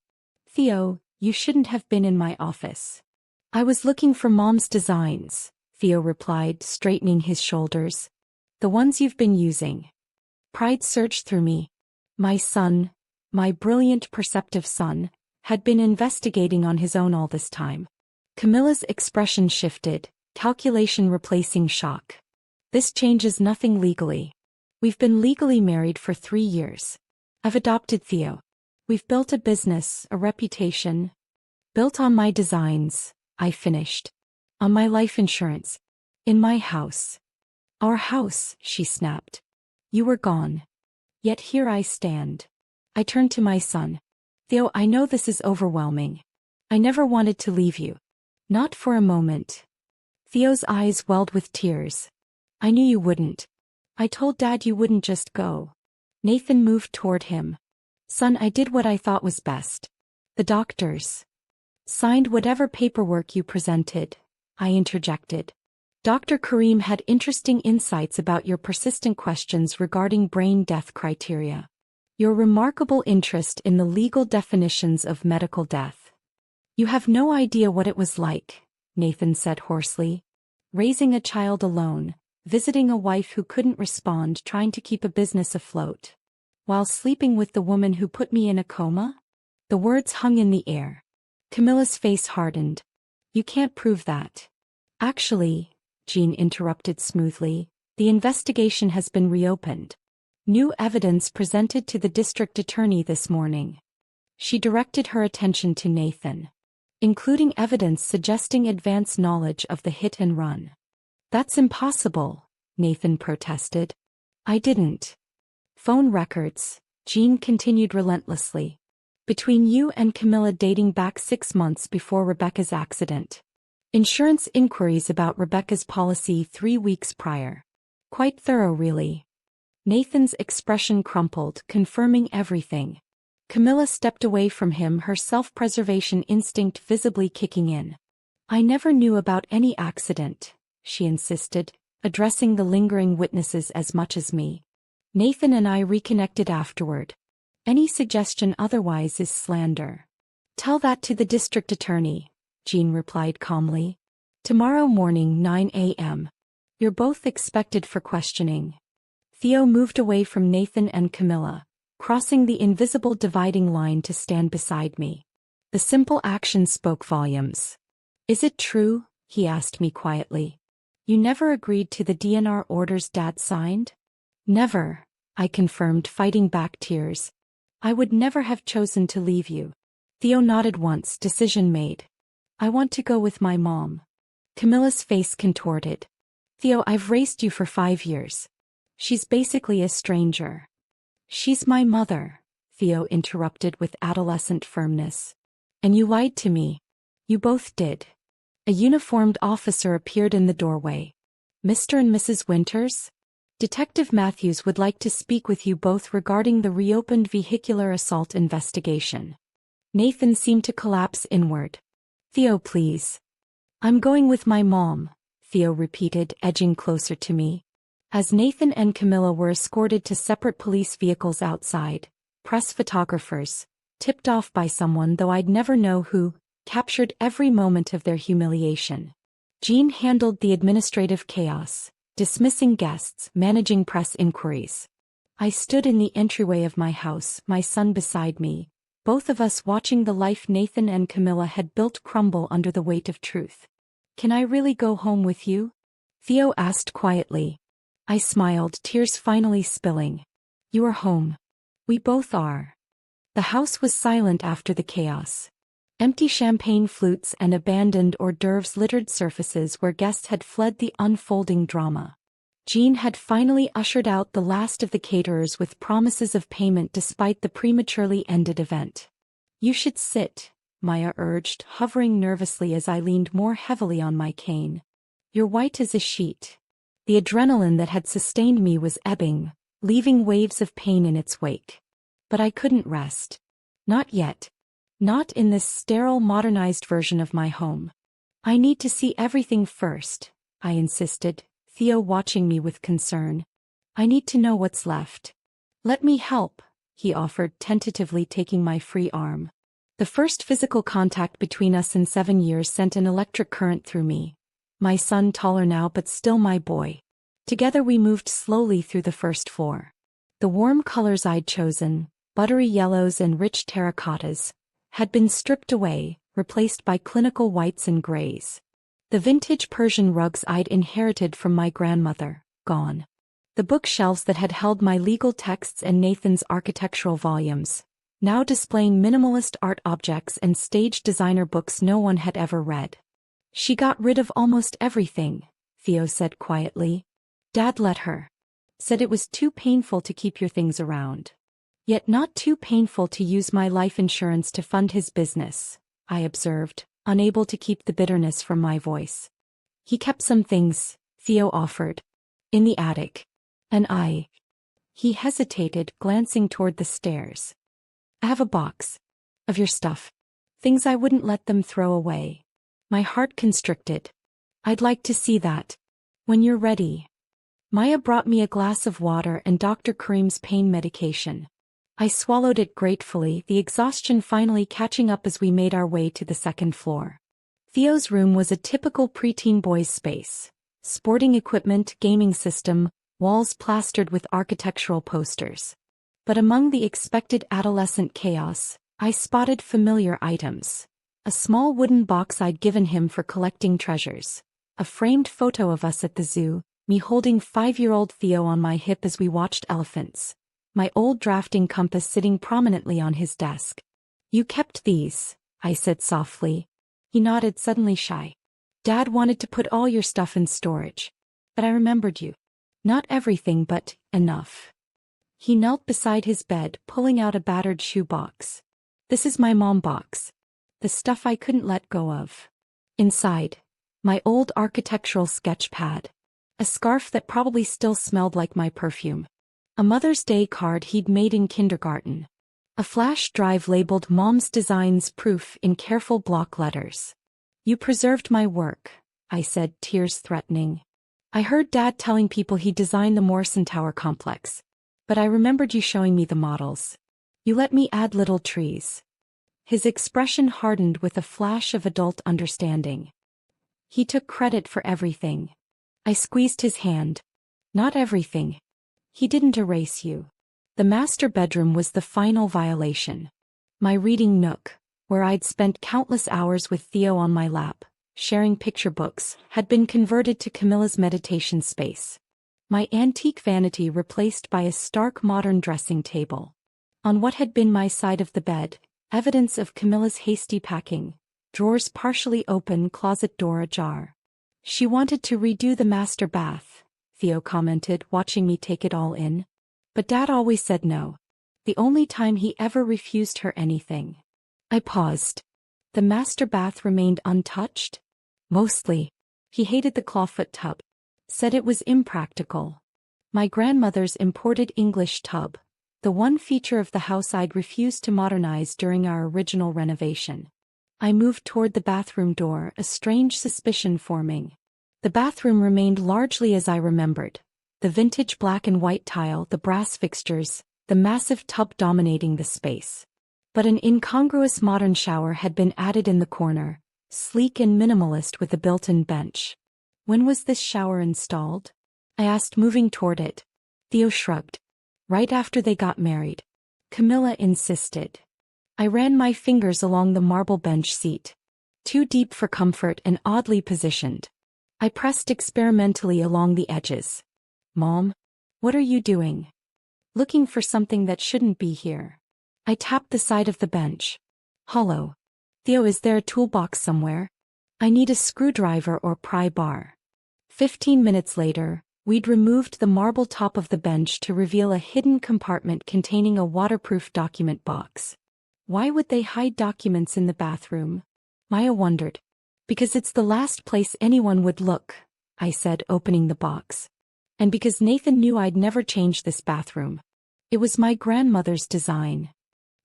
Theo, you shouldn't have been in my office. I was looking for Mom's designs, Theo replied, straightening his shoulders. The ones you've been using. Pride surged through me. My son, my brilliant perceptive son, had been investigating on his own all this time. Camilla's expression shifted, calculation replacing shock. This changes nothing legally. We've been legally married for 3 years. I've adopted Theo. We've built a business, a reputation. Built on my designs, I finished. On my life insurance. In my house. Our house, she snapped. You were gone. Yet here I stand. I turned to my son. Theo, I know this is overwhelming. I never wanted to leave you. Not for a moment. Theo's eyes welled with tears. I knew you wouldn't. I told Dad you wouldn't just go. Nathan moved toward him. Son, I did what I thought was best. The doctors signed whatever paperwork you presented, I interjected. Dr. Karim had interesting insights about your persistent questions regarding brain death criteria. Your remarkable interest in the legal definitions of medical death. You have no idea what it was like, Nathan said hoarsely. Raising a child alone. Visiting a wife who couldn't respond, trying to keep a business afloat. While sleeping with the woman who put me in a coma? The words hung in the air. Camilla's face hardened. You can't prove that. Actually, Jean interrupted smoothly, the investigation has been reopened. New evidence presented to the district attorney this morning. She directed her attention to Nathan. Including evidence suggesting advanced knowledge of the hit and run. That's impossible, Nathan protested. I didn't. Phone records, Jean continued relentlessly. Between you and Camilla dating back 6 months before Rebecca's accident. Insurance inquiries about Rebecca's policy 3 weeks prior. Quite thorough, really. Nathan's expression crumpled, confirming everything. Camilla stepped away from him, her self-preservation instinct visibly kicking in. I never knew about any accident, she insisted, addressing the lingering witnesses as much as me. Nathan and I reconnected afterward. Any suggestion otherwise is slander. Tell that to the district attorney, Jean replied calmly. Tomorrow morning 9 a.m. You're both expected for questioning. Theo moved away from Nathan and Camilla, crossing the invisible dividing line to stand beside me. The simple action spoke volumes. Is it true? He asked me quietly. You never agreed to the DNR orders Dad signed? Never, I confirmed, fighting back tears. I would never have chosen to leave you. Theo nodded once, decision made. I want to go with my mom. Camilla's face contorted. Theo, I've raised you for 5 years. She's basically a stranger. She's my mother, Theo interrupted with adolescent firmness. And you lied to me. You both did. A uniformed officer appeared in the doorway. Mr. and Mrs. Winters? Detective Matthews would like to speak with you both regarding the reopened vehicular assault investigation. Nathan seemed to collapse inward. Theo, please. I'm going with my mom, Theo repeated, edging closer to me. As Nathan and Camilla were escorted to separate police vehicles outside, press photographers, tipped off by someone though I'd never know who, captured every moment of their humiliation. Jean handled the administrative chaos, dismissing guests, managing press inquiries. I stood in the entryway of my house, my son beside me, both of us watching the life Nathan and Camilla had built crumble under the weight of truth. Can I really go home with you? Theo asked quietly. I smiled, tears finally spilling. You are home. We both are. The house was silent after the chaos. Empty champagne flutes and abandoned hors d'oeuvres littered surfaces where guests had fled the unfolding drama. Jean had finally ushered out the last of the caterers with promises of payment despite the prematurely ended event. You should sit, Maya urged, hovering nervously as I leaned more heavily on my cane. You're white as a sheet. The adrenaline that had sustained me was ebbing, leaving waves of pain in its wake. But I couldn't rest. Not yet. Not in this sterile modernized version of my home. I need to see everything first, I insisted, Theo watching me with concern. I need to know what's left. Let me help, he offered, tentatively taking my free arm. The first physical contact between us in 7 years sent an electric current through me. My son, taller now but still my boy. Together we moved slowly through the first floor. The warm colors I'd chosen, buttery yellows and rich terracottas, had been stripped away, replaced by clinical whites and grays. The vintage Persian rugs I'd inherited from my grandmother, gone. The bookshelves that had held my legal texts and Nathan's architectural volumes, now displaying minimalist art objects and stage designer books no one had ever read. She got rid of almost everything, Theo said quietly. Dad let her. Said it was too painful to keep your things around. Yet not too painful to use my life insurance to fund his business, I observed, unable to keep the bitterness from my voice. He kept some things, Theo offered. In the attic. And I. He hesitated, glancing toward the stairs. I have a box. Of your stuff. Things I wouldn't let them throw away. My heart constricted. I'd like to see that. When you're ready. Maya brought me a glass of water and Dr. Karim's pain medication. I swallowed it gratefully, the exhaustion finally catching up as we made our way to the second floor. Theo's room was a typical preteen boy's space. Sporting equipment, gaming system, walls plastered with architectural posters. But among the expected adolescent chaos, I spotted familiar items. A small wooden box I'd given him for collecting treasures. A framed photo of us at the zoo, me holding 5-year-old Theo on my hip as we watched elephants. My old drafting compass sitting prominently on his desk. You kept these, I said softly. He nodded, suddenly shy. Dad wanted to put all your stuff in storage. But I remembered you. Not everything, but enough. He knelt beside his bed, pulling out a battered shoebox. This is my mom box. The stuff I couldn't let go of. Inside, my old architectural sketch pad. A scarf that probably still smelled like my perfume. A Mother's Day card he'd made in kindergarten. A flash drive labeled Mom's Designs Proof in careful block letters. You preserved my work, I said, tears threatening. I heard Dad telling people he designed the Morrison Tower complex. But I remembered you showing me the models. You let me add little trees. His expression hardened with a flash of adult understanding. He took credit for everything. I squeezed his hand. Not everything. He didn't erase you. The master bedroom was the final violation. My reading nook, where I'd spent countless hours with Theo on my lap, sharing picture books, had been converted to Camilla's meditation space. My antique vanity replaced by a stark modern dressing table. On what had been my side of the bed, evidence of Camilla's hasty packing, drawers partially open, closet door ajar. She wanted to redo the master bath, Theo commented, watching me take it all in. But Dad always said no. The only time he ever refused her anything. I paused. The master bath remained untouched? Mostly. He hated the clawfoot tub. Said it was impractical. My grandmother's imported English tub, the one feature of the house I'd refused to modernize during our original renovation. I moved toward the bathroom door, a strange suspicion forming. The bathroom remained largely as I remembered. The vintage black and white tile, the brass fixtures, the massive tub dominating the space. But an incongruous modern shower had been added in the corner, sleek and minimalist with a built-in bench. When was this shower installed? I asked, moving toward it. Theo shrugged. Right after they got married. Camilla insisted. I ran my fingers along the marble bench seat. Too deep for comfort and oddly positioned. I pressed experimentally along the edges. Mom? What are you doing? Looking for something that shouldn't be here. I tapped the side of the bench. Hollow. Theo, is there a toolbox somewhere? I need a screwdriver or pry bar. 15 minutes later, we'd removed the marble top of the bench to reveal a hidden compartment containing a waterproof document box. Why would they hide documents in the bathroom? Maya wondered. Because it's the last place anyone would look, I said, opening the box. And because Nathan knew I'd never change this bathroom. It was my grandmother's design.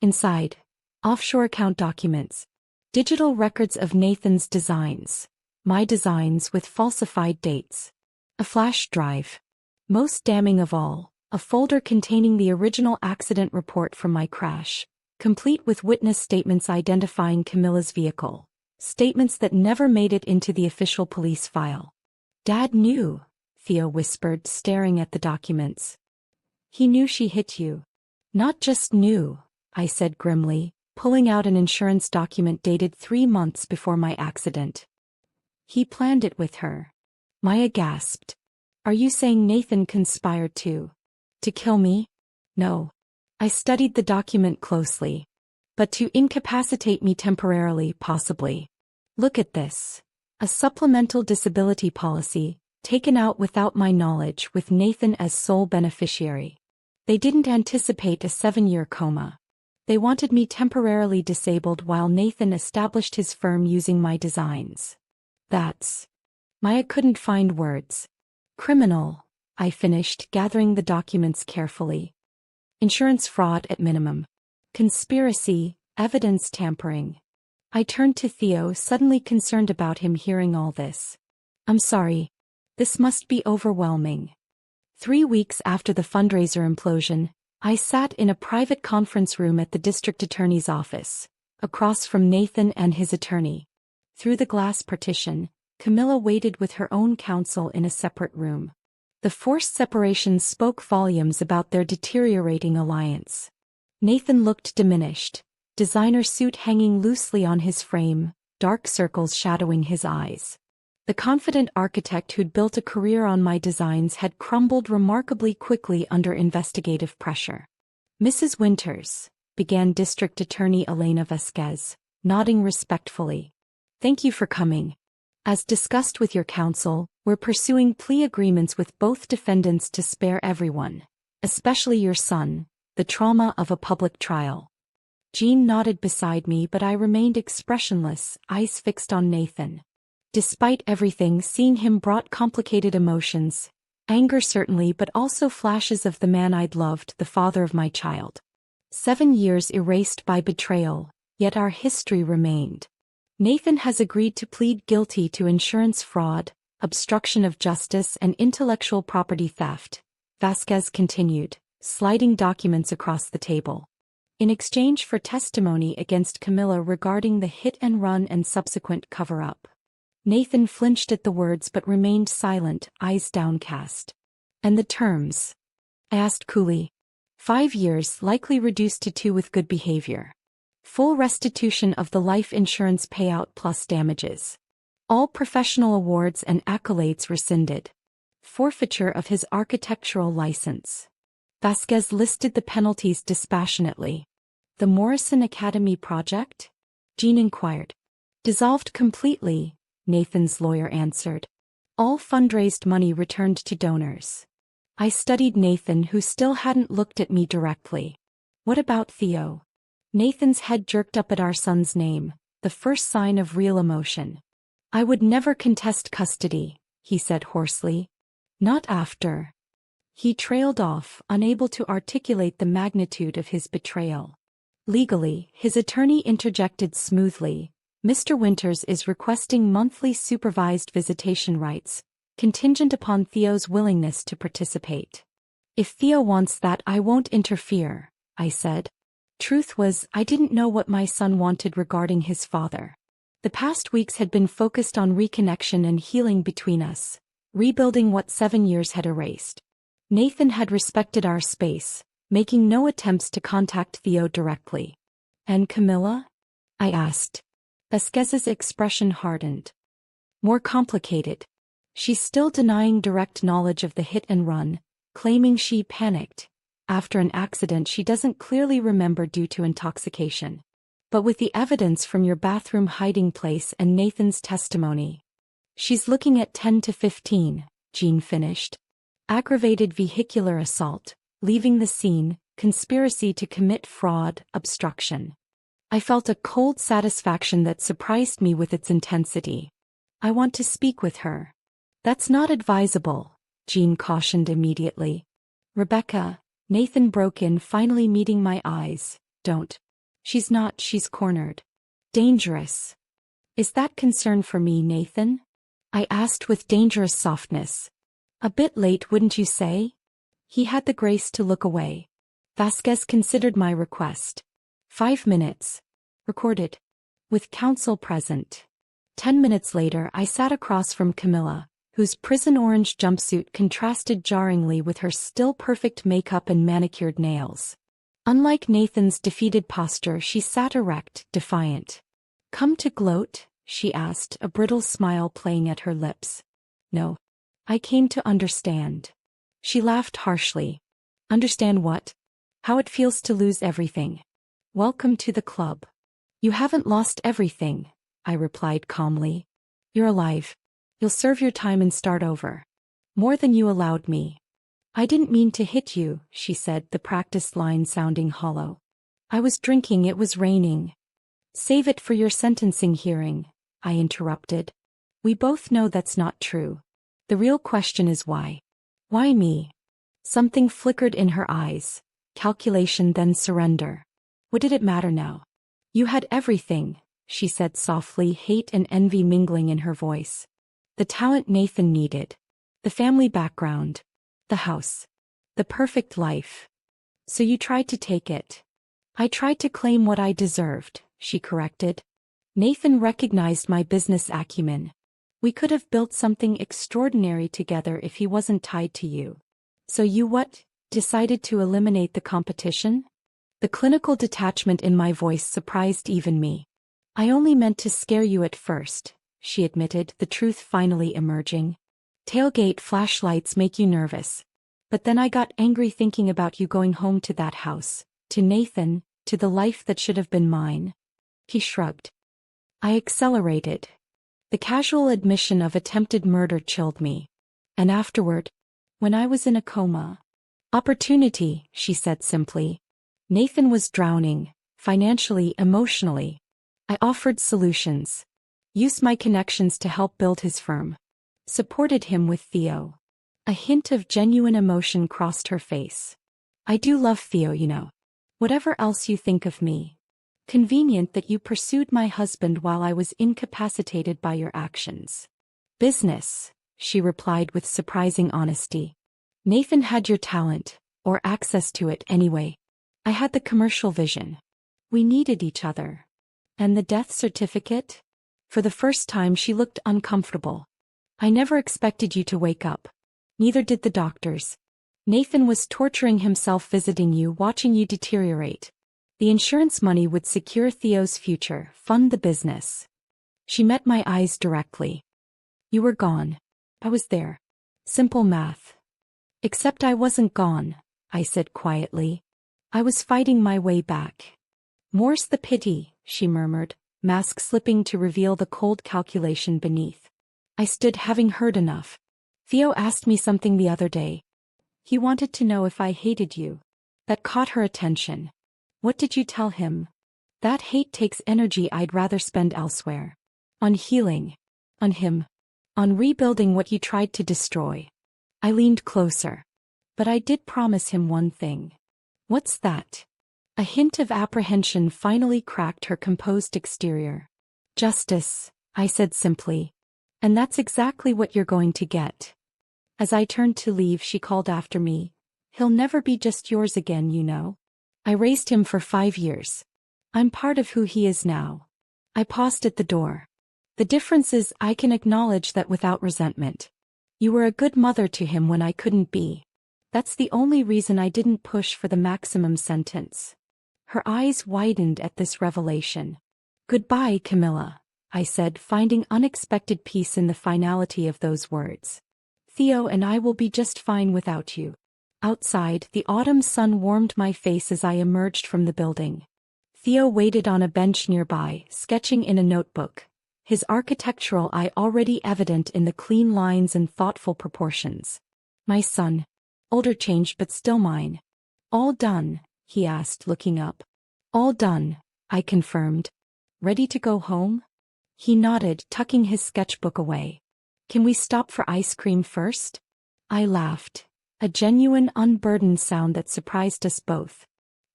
Inside, offshore account documents. Digital records of Nathan's designs. My designs with falsified dates. A flash drive. Most damning of all, a folder containing the original accident report from my crash, complete with witness statements identifying Camilla's vehicle. Statements that never made it into the official police file. Dad knew, Theo whispered, staring at the documents. He knew she hit you. Not just knew, I said grimly, pulling out an insurance document dated 3 months before my accident. He planned it with her. Maya gasped. Are you saying Nathan conspired to kill me? No. I studied the document closely. But to incapacitate me temporarily, possibly. Look at this. A supplemental disability policy, taken out without my knowledge with Nathan as sole beneficiary. They didn't anticipate a 7-year coma. They wanted me temporarily disabled while Nathan established his firm using my designs. That's... Maya couldn't find words. Criminal, I finished, gathering the documents carefully. Insurance fraud at minimum. Conspiracy, evidence tampering. I turned to Theo, suddenly concerned about him hearing all this. I'm sorry. This must be overwhelming. 3 weeks after the fundraiser implosion, I sat in a private conference room at the district attorney's office, across from Nathan and his attorney. Through the glass partition, Camilla waited with her own counsel in a separate room. The forced separation spoke volumes about their deteriorating alliance. Nathan looked diminished, designer suit hanging loosely on his frame, dark circles shadowing his eyes. The confident architect who'd built a career on my designs had crumbled remarkably quickly under investigative pressure. Mrs. Winters, began District Attorney Elena Vasquez, nodding respectfully. Thank you for coming. As discussed with your counsel, we're pursuing plea agreements with both defendants to spare everyone, especially your son, the trauma of a public trial. Jean nodded beside me, but I remained expressionless, eyes fixed on Nathan. Despite everything, seeing him brought complicated emotions, anger certainly, but also flashes of the man I'd loved, the father of my child. 7 years erased by betrayal, yet our history remained. Nathan has agreed to plead guilty to insurance fraud, obstruction of justice, and intellectual property theft, Vasquez continued, sliding documents across the table. In exchange for testimony against Camilla regarding the hit-and-run and subsequent cover-up. Nathan flinched at the words but remained silent, eyes downcast. And the terms? I asked coolly. 5 years, likely reduced to 2 with good behavior. Full restitution of the life insurance payout plus damages. All professional awards and accolades rescinded. Forfeiture of his architectural license. Vasquez listed the penalties dispassionately. The Morrison Academy project? Jean inquired. Dissolved completely, Nathan's lawyer answered. All fundraised money returned to donors. I studied Nathan, who still hadn't looked at me directly. What about Theo? Nathan's head jerked up at our son's name, the first sign of real emotion. I would never contest custody, he said hoarsely. Not after. He trailed off, unable to articulate the magnitude of his betrayal. Legally, his attorney interjected smoothly, Mr. Winters is requesting monthly supervised visitation rights, contingent upon Theo's willingness to participate. If Theo wants that, I won't interfere, I said. Truth was, I didn't know what my son wanted regarding his father. The past weeks had been focused on reconnection and healing between us, rebuilding what 7 years had erased. Nathan had respected our space, making no attempts to contact Theo directly. And Camilla? I asked. Vasquez's expression hardened. More complicated. She's still denying direct knowledge of the hit and run, claiming she panicked after an accident she doesn't clearly remember due to intoxication. But with the evidence from your bathroom hiding place and Nathan's testimony, she's looking at 10 to 15, Jean finished. Aggravated vehicular assault, leaving the scene, conspiracy to commit fraud, obstruction. I felt a cold satisfaction that surprised me with its intensity. I want to speak with her. That's not advisable, Jean cautioned immediately. Rebecca, Nathan broke in, finally meeting my eyes. Don't. She's not, she's cornered. Dangerous. Is that concern for me, Nathan? I asked with dangerous softness. A bit late, wouldn't you say? He had the grace to look away. Vasquez considered my request. 5 minutes. Recorded. With counsel present. 10 minutes later I sat across from Camilla, whose prison orange jumpsuit contrasted jarringly with her still perfect makeup and manicured nails. Unlike Nathan's defeated posture, she sat erect, defiant. Come to gloat? She asked, a brittle smile playing at her lips. No. I came to understand. She laughed harshly. Understand what? How it feels to lose everything. Welcome to the club. You haven't lost everything, I replied calmly. You're alive. You'll serve your time and start over. More than you allowed me. I didn't mean to hit you, she said, the practiced line sounding hollow. I was drinking, it was raining. Save it for your sentencing hearing, I interrupted. We both know that's not true. The real question is why. Why me? Something flickered in her eyes. Calculation, then surrender. What did it matter now? You had everything, she said softly, hate and envy mingling in her voice. The talent Nathan needed. The family background. The house. The perfect life. So you tried to take it. I tried to claim what I deserved, she corrected. Nathan recognized my business acumen. We could have built something extraordinary together if he wasn't tied to you. So you what? Decided to eliminate the competition? The clinical detachment in my voice surprised even me. I only meant to scare you at first, she admitted, the truth finally emerging. Tailgate flashlights make you nervous. But then I got angry thinking about you going home to that house, to Nathan, to the life that should have been mine. He shrugged. I accelerated. The casual admission of attempted murder chilled me. And afterward, when I was in a coma. Opportunity, she said simply. Nathan was drowning, financially, emotionally. I offered solutions. Used my connections to help build his firm. Supported him with Theo. A hint of genuine emotion crossed her face. I do love Theo, you know. Whatever else you think of me. Convenient that you pursued my husband while I was incapacitated by your actions. Business, she replied with surprising honesty. Nathan had your talent, or access to it anyway. I had the commercial vision. We needed each other. And the death certificate? For the first time she looked uncomfortable. I never expected you to wake up. Neither did the doctors. Nathan was torturing himself visiting you, watching you deteriorate. The insurance money would secure Theo's future, fund the business. She met my eyes directly. You were gone. I was there. Simple math. Except I wasn't gone, I said quietly. I was fighting my way back. More's the pity, she murmured, mask slipping to reveal the cold calculation beneath. I stood, having heard enough. Theo asked me something the other day. He wanted to know if I hated you. That caught her attention. What did you tell him? That hate takes energy I'd rather spend elsewhere. On healing. On him. On rebuilding what you tried to destroy. I leaned closer. But I did promise him one thing. What's that? A hint of apprehension finally cracked her composed exterior. Justice, I said simply. And that's exactly what you're going to get. As I turned to leave, she called after me. He'll never be just yours again, you know. I raised him for 5 years. I'm part of who he is now. I paused at the door. The difference is I can acknowledge that without resentment. You were a good mother to him when I couldn't be. That's the only reason I didn't push for the maximum sentence. Her eyes widened at this revelation. Goodbye, Camilla, I said, finding unexpected peace in the finality of those words. Theo and I will be just fine without you. Outside, the autumn sun warmed my face as I emerged from the building. Theo waited on a bench nearby, sketching in a notebook, his architectural eye already evident in the clean lines and thoughtful proportions. My son. Older changed but still mine. All done? He asked, looking up. All done, I confirmed. Ready to go home? He nodded, tucking his sketchbook away. Can we stop for ice cream first? I laughed. A genuine, unburdened sound that surprised us both.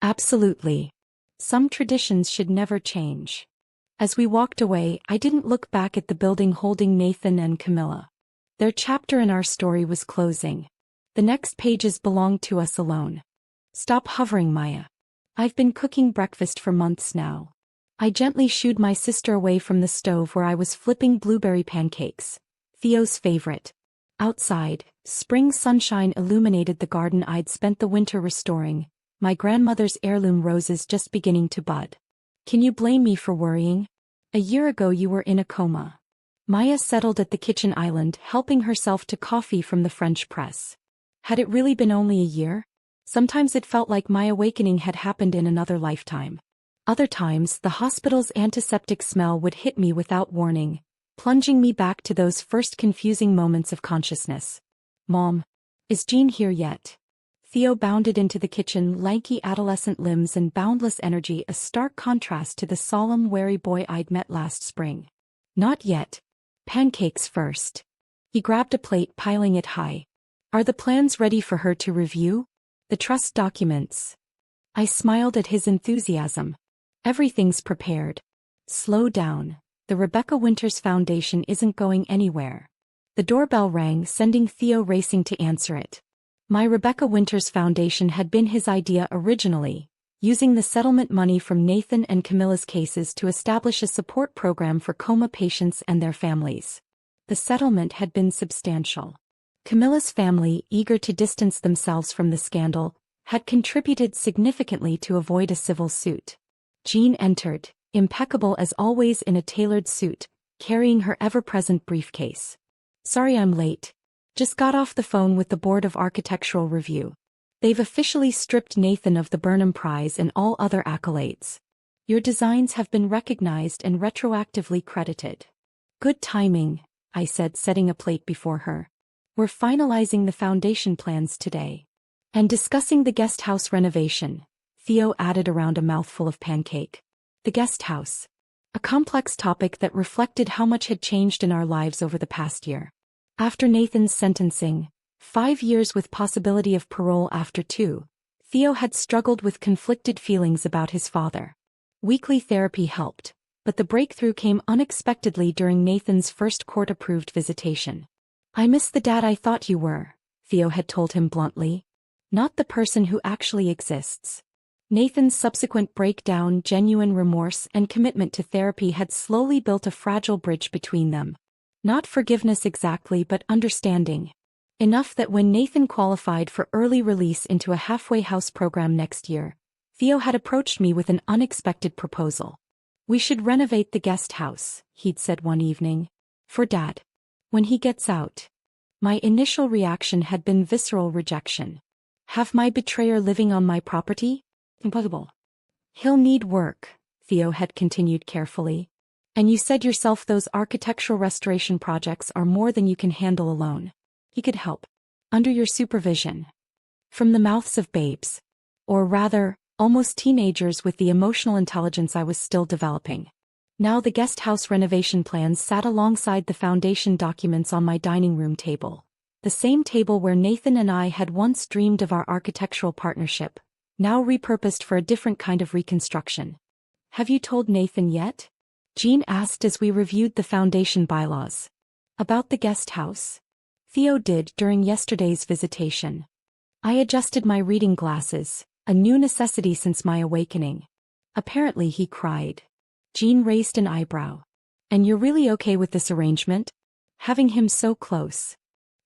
Absolutely. Some traditions should never change. As we walked away, I didn't look back at the building holding Nathan and Camilla. Their chapter in our story was closing. The next pages belonged to us alone. Stop hovering, Maya. I've been cooking breakfast for months now. I gently shooed my sister away from the stove where I was flipping blueberry pancakes, Theo's favorite. Outside, spring sunshine illuminated the garden I'd spent the winter restoring, my grandmother's heirloom roses just beginning to bud. Can you blame me for worrying? A year ago you were in a coma. Maya settled at the kitchen island, helping herself to coffee from the French press. Had it really been only a year? Sometimes it felt like my awakening had happened in another lifetime. Other times, the hospital's antiseptic smell would hit me without warning, plunging me back to those first confusing moments of consciousness. Mom, is Jean here yet? Theo bounded into the kitchen, lanky adolescent limbs and boundless energy, a stark contrast to the solemn, wary boy I'd met last spring. Not yet. Pancakes first. He grabbed a plate, piling it high. Are the plans ready for her to review? The trust documents. I smiled at his enthusiasm. Everything's prepared. Slow down. The Rebecca Winters Foundation isn't going anywhere. The doorbell rang, sending Theo racing to answer it. My Rebecca Winters Foundation had been his idea originally, using the settlement money from Nathan and Camilla's cases to establish a support program for coma patients and their families. The settlement had been substantial. Camilla's family, eager to distance themselves from the scandal, had contributed significantly to avoid a civil suit. Jean entered, impeccable as always in a tailored suit, carrying her ever-present briefcase. Sorry I'm late. Just got off the phone with the Board of Architectural Review. They've officially stripped Nathan of the Burnham Prize and all other accolades. Your designs have been recognized and retroactively credited. Good timing, I said, setting a plate before her. We're finalizing the foundation plans today. And discussing the guest house renovation, Theo added around a mouthful of pancake. The guest house. A complex topic that reflected how much had changed in our lives over the past year. After Nathan's sentencing, 5 years with possibility of parole after 2, Theo had struggled with conflicted feelings about his father. Weekly therapy helped, but the breakthrough came unexpectedly during Nathan's first court-approved visitation. I miss the dad I thought you were, Theo had told him bluntly. Not the person who actually exists. Nathan's subsequent breakdown, genuine remorse, and commitment to therapy had slowly built a fragile bridge between them. Not forgiveness exactly, but understanding. Enough that when Nathan qualified for early release into a halfway house program next year, Theo had approached me with an unexpected proposal. We should renovate the guest house, he'd said one evening. For Dad. When he gets out. My initial reaction had been visceral rejection. Have my betrayer living on my property? Impossible. He'll need work, Theo had continued carefully. And you said yourself those architectural restoration projects are more than you can handle alone. He could help. Under your supervision. From the mouths of babes. Or rather, almost teenagers with the emotional intelligence I was still developing. Now the guest house renovation plans sat alongside the foundation documents on my dining room table. The same table where Nathan and I had once dreamed of our architectural partnership, now repurposed for a different kind of reconstruction. "Have you told Nathan yet?" Jean asked as we reviewed the foundation bylaws. "About the guest house?" "Theo did during yesterday's visitation." I adjusted my reading glasses, a new necessity since my awakening. "Apparently he cried." Jean raised an eyebrow. "And you're really okay with this arrangement? Having him so close?"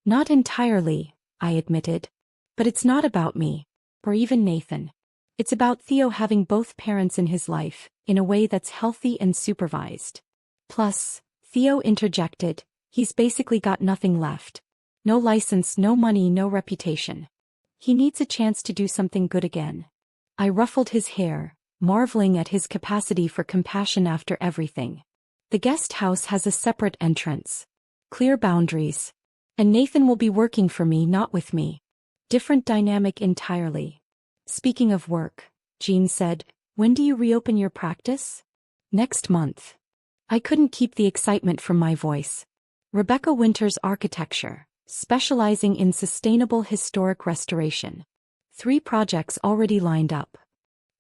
"Not entirely," I admitted. "But it's not about me, or even Nathan. It's about Theo having both parents in his life, in a way that's healthy and supervised. Plus," Theo interjected, "he's basically got nothing left. No license, no money, no reputation. He needs a chance to do something good again." I ruffled his hair, marveling at his capacity for compassion after everything. "The guest house has a separate entrance. Clear boundaries. And Nathan will be working for me, not with me. Different dynamic entirely." "Speaking of work," Jean said, "when do you reopen your practice?" "Next month." I couldn't keep the excitement from my voice. Rebecca Winter's Architecture, specializing in sustainable historic restoration. 3 projects already lined up.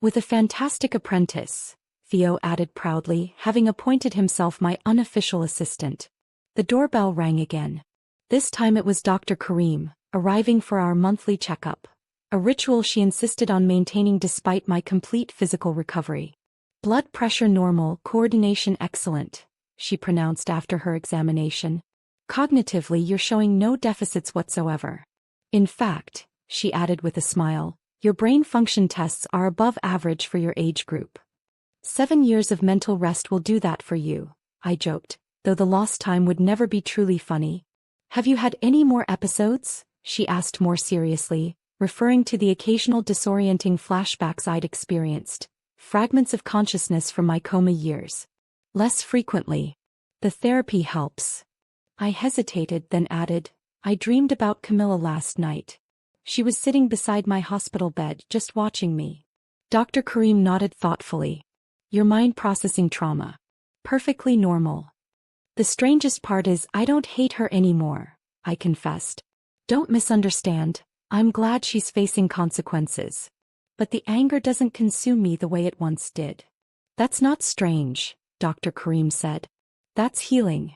"With a fantastic apprentice," Theo added proudly, having appointed himself my unofficial assistant. The doorbell rang again. This time it was Dr. Karim, arriving for our monthly checkup. A ritual she insisted on maintaining despite my complete physical recovery. "Blood pressure normal, coordination excellent," she pronounced after her examination. "Cognitively you're showing no deficits whatsoever. In fact," she added with a smile, "your brain function tests are above average for your age group." 7 years of mental rest will do that for you, I joked, though the lost time would never be truly funny. "Have you had any more episodes?" she asked more seriously, referring to the occasional disorienting flashbacks I'd experienced, fragments of consciousness from my coma years. "Less frequently. The therapy helps." I hesitated, then added, "I dreamed about Camilla last night. She was sitting beside my hospital bed, just watching me." Dr. Karim nodded thoughtfully. "Your mind processing trauma. Perfectly normal." "The strangest part is I don't hate her anymore," I confessed. "Don't misunderstand, I'm glad she's facing consequences. But the anger doesn't consume me the way it once did." "That's not strange," Dr. Karim said. "That's healing."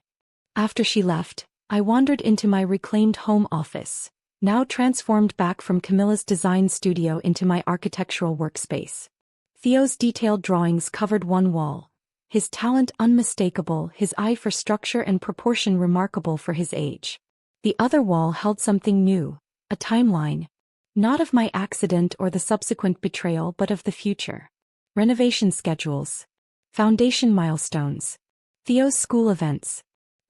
After she left, I wandered into my reclaimed home office, now transformed back from Camilla's design studio into my architectural workspace. Theo's detailed drawings covered one wall, his talent unmistakable, his eye for structure and proportion remarkable for his age. The other wall held something new, a timeline. Not of my accident or the subsequent betrayal but of the future. Renovation schedules. Foundation milestones. Theo's school events.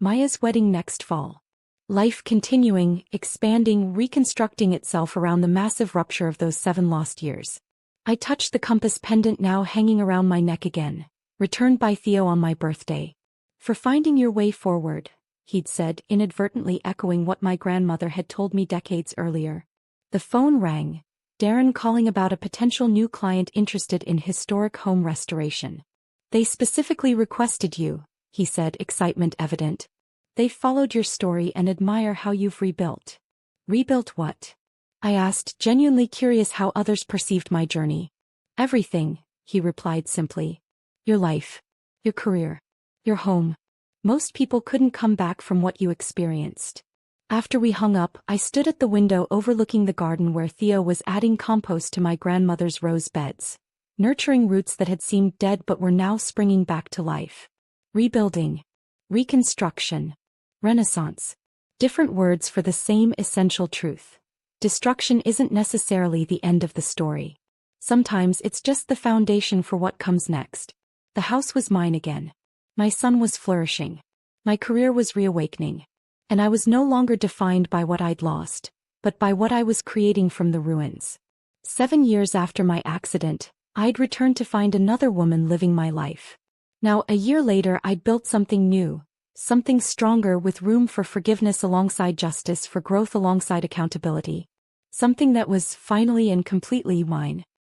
Maya's wedding next fall. Life continuing, expanding, reconstructing itself around the massive rupture of those 7 lost years. I touched the compass pendant now hanging around my neck again, returned by Theo on my birthday. "For finding your way forward," he'd said, inadvertently echoing what my grandmother had told me decades earlier. The phone rang, Darren calling about a potential new client interested in historic home restoration. "They specifically requested you," he said, excitement evident. "They followed your story and admire how you've rebuilt." "Rebuilt what?" I asked, genuinely curious how others perceived my journey. "Everything," he replied simply. "Your life. Your career. Your home. Most people couldn't come back from what you experienced." After we hung up, I stood at the window overlooking the garden where Theo was adding compost to my grandmother's rose beds, nurturing roots that had seemed dead but were now springing back to life. Rebuilding. Reconstruction. Renaissance. Different words for the same essential truth. Destruction isn't necessarily the end of the story. Sometimes it's just the foundation for what comes next. The house was mine again. My son was flourishing. My career was reawakening. And I was no longer defined by what I'd lost, but by what I was creating from the ruins. 7 years after my accident, I'd returned to find another woman living my life. Now, a year later, I'd built something new, something stronger with room for forgiveness alongside justice, for growth alongside accountability. Something that was finally and completely mine.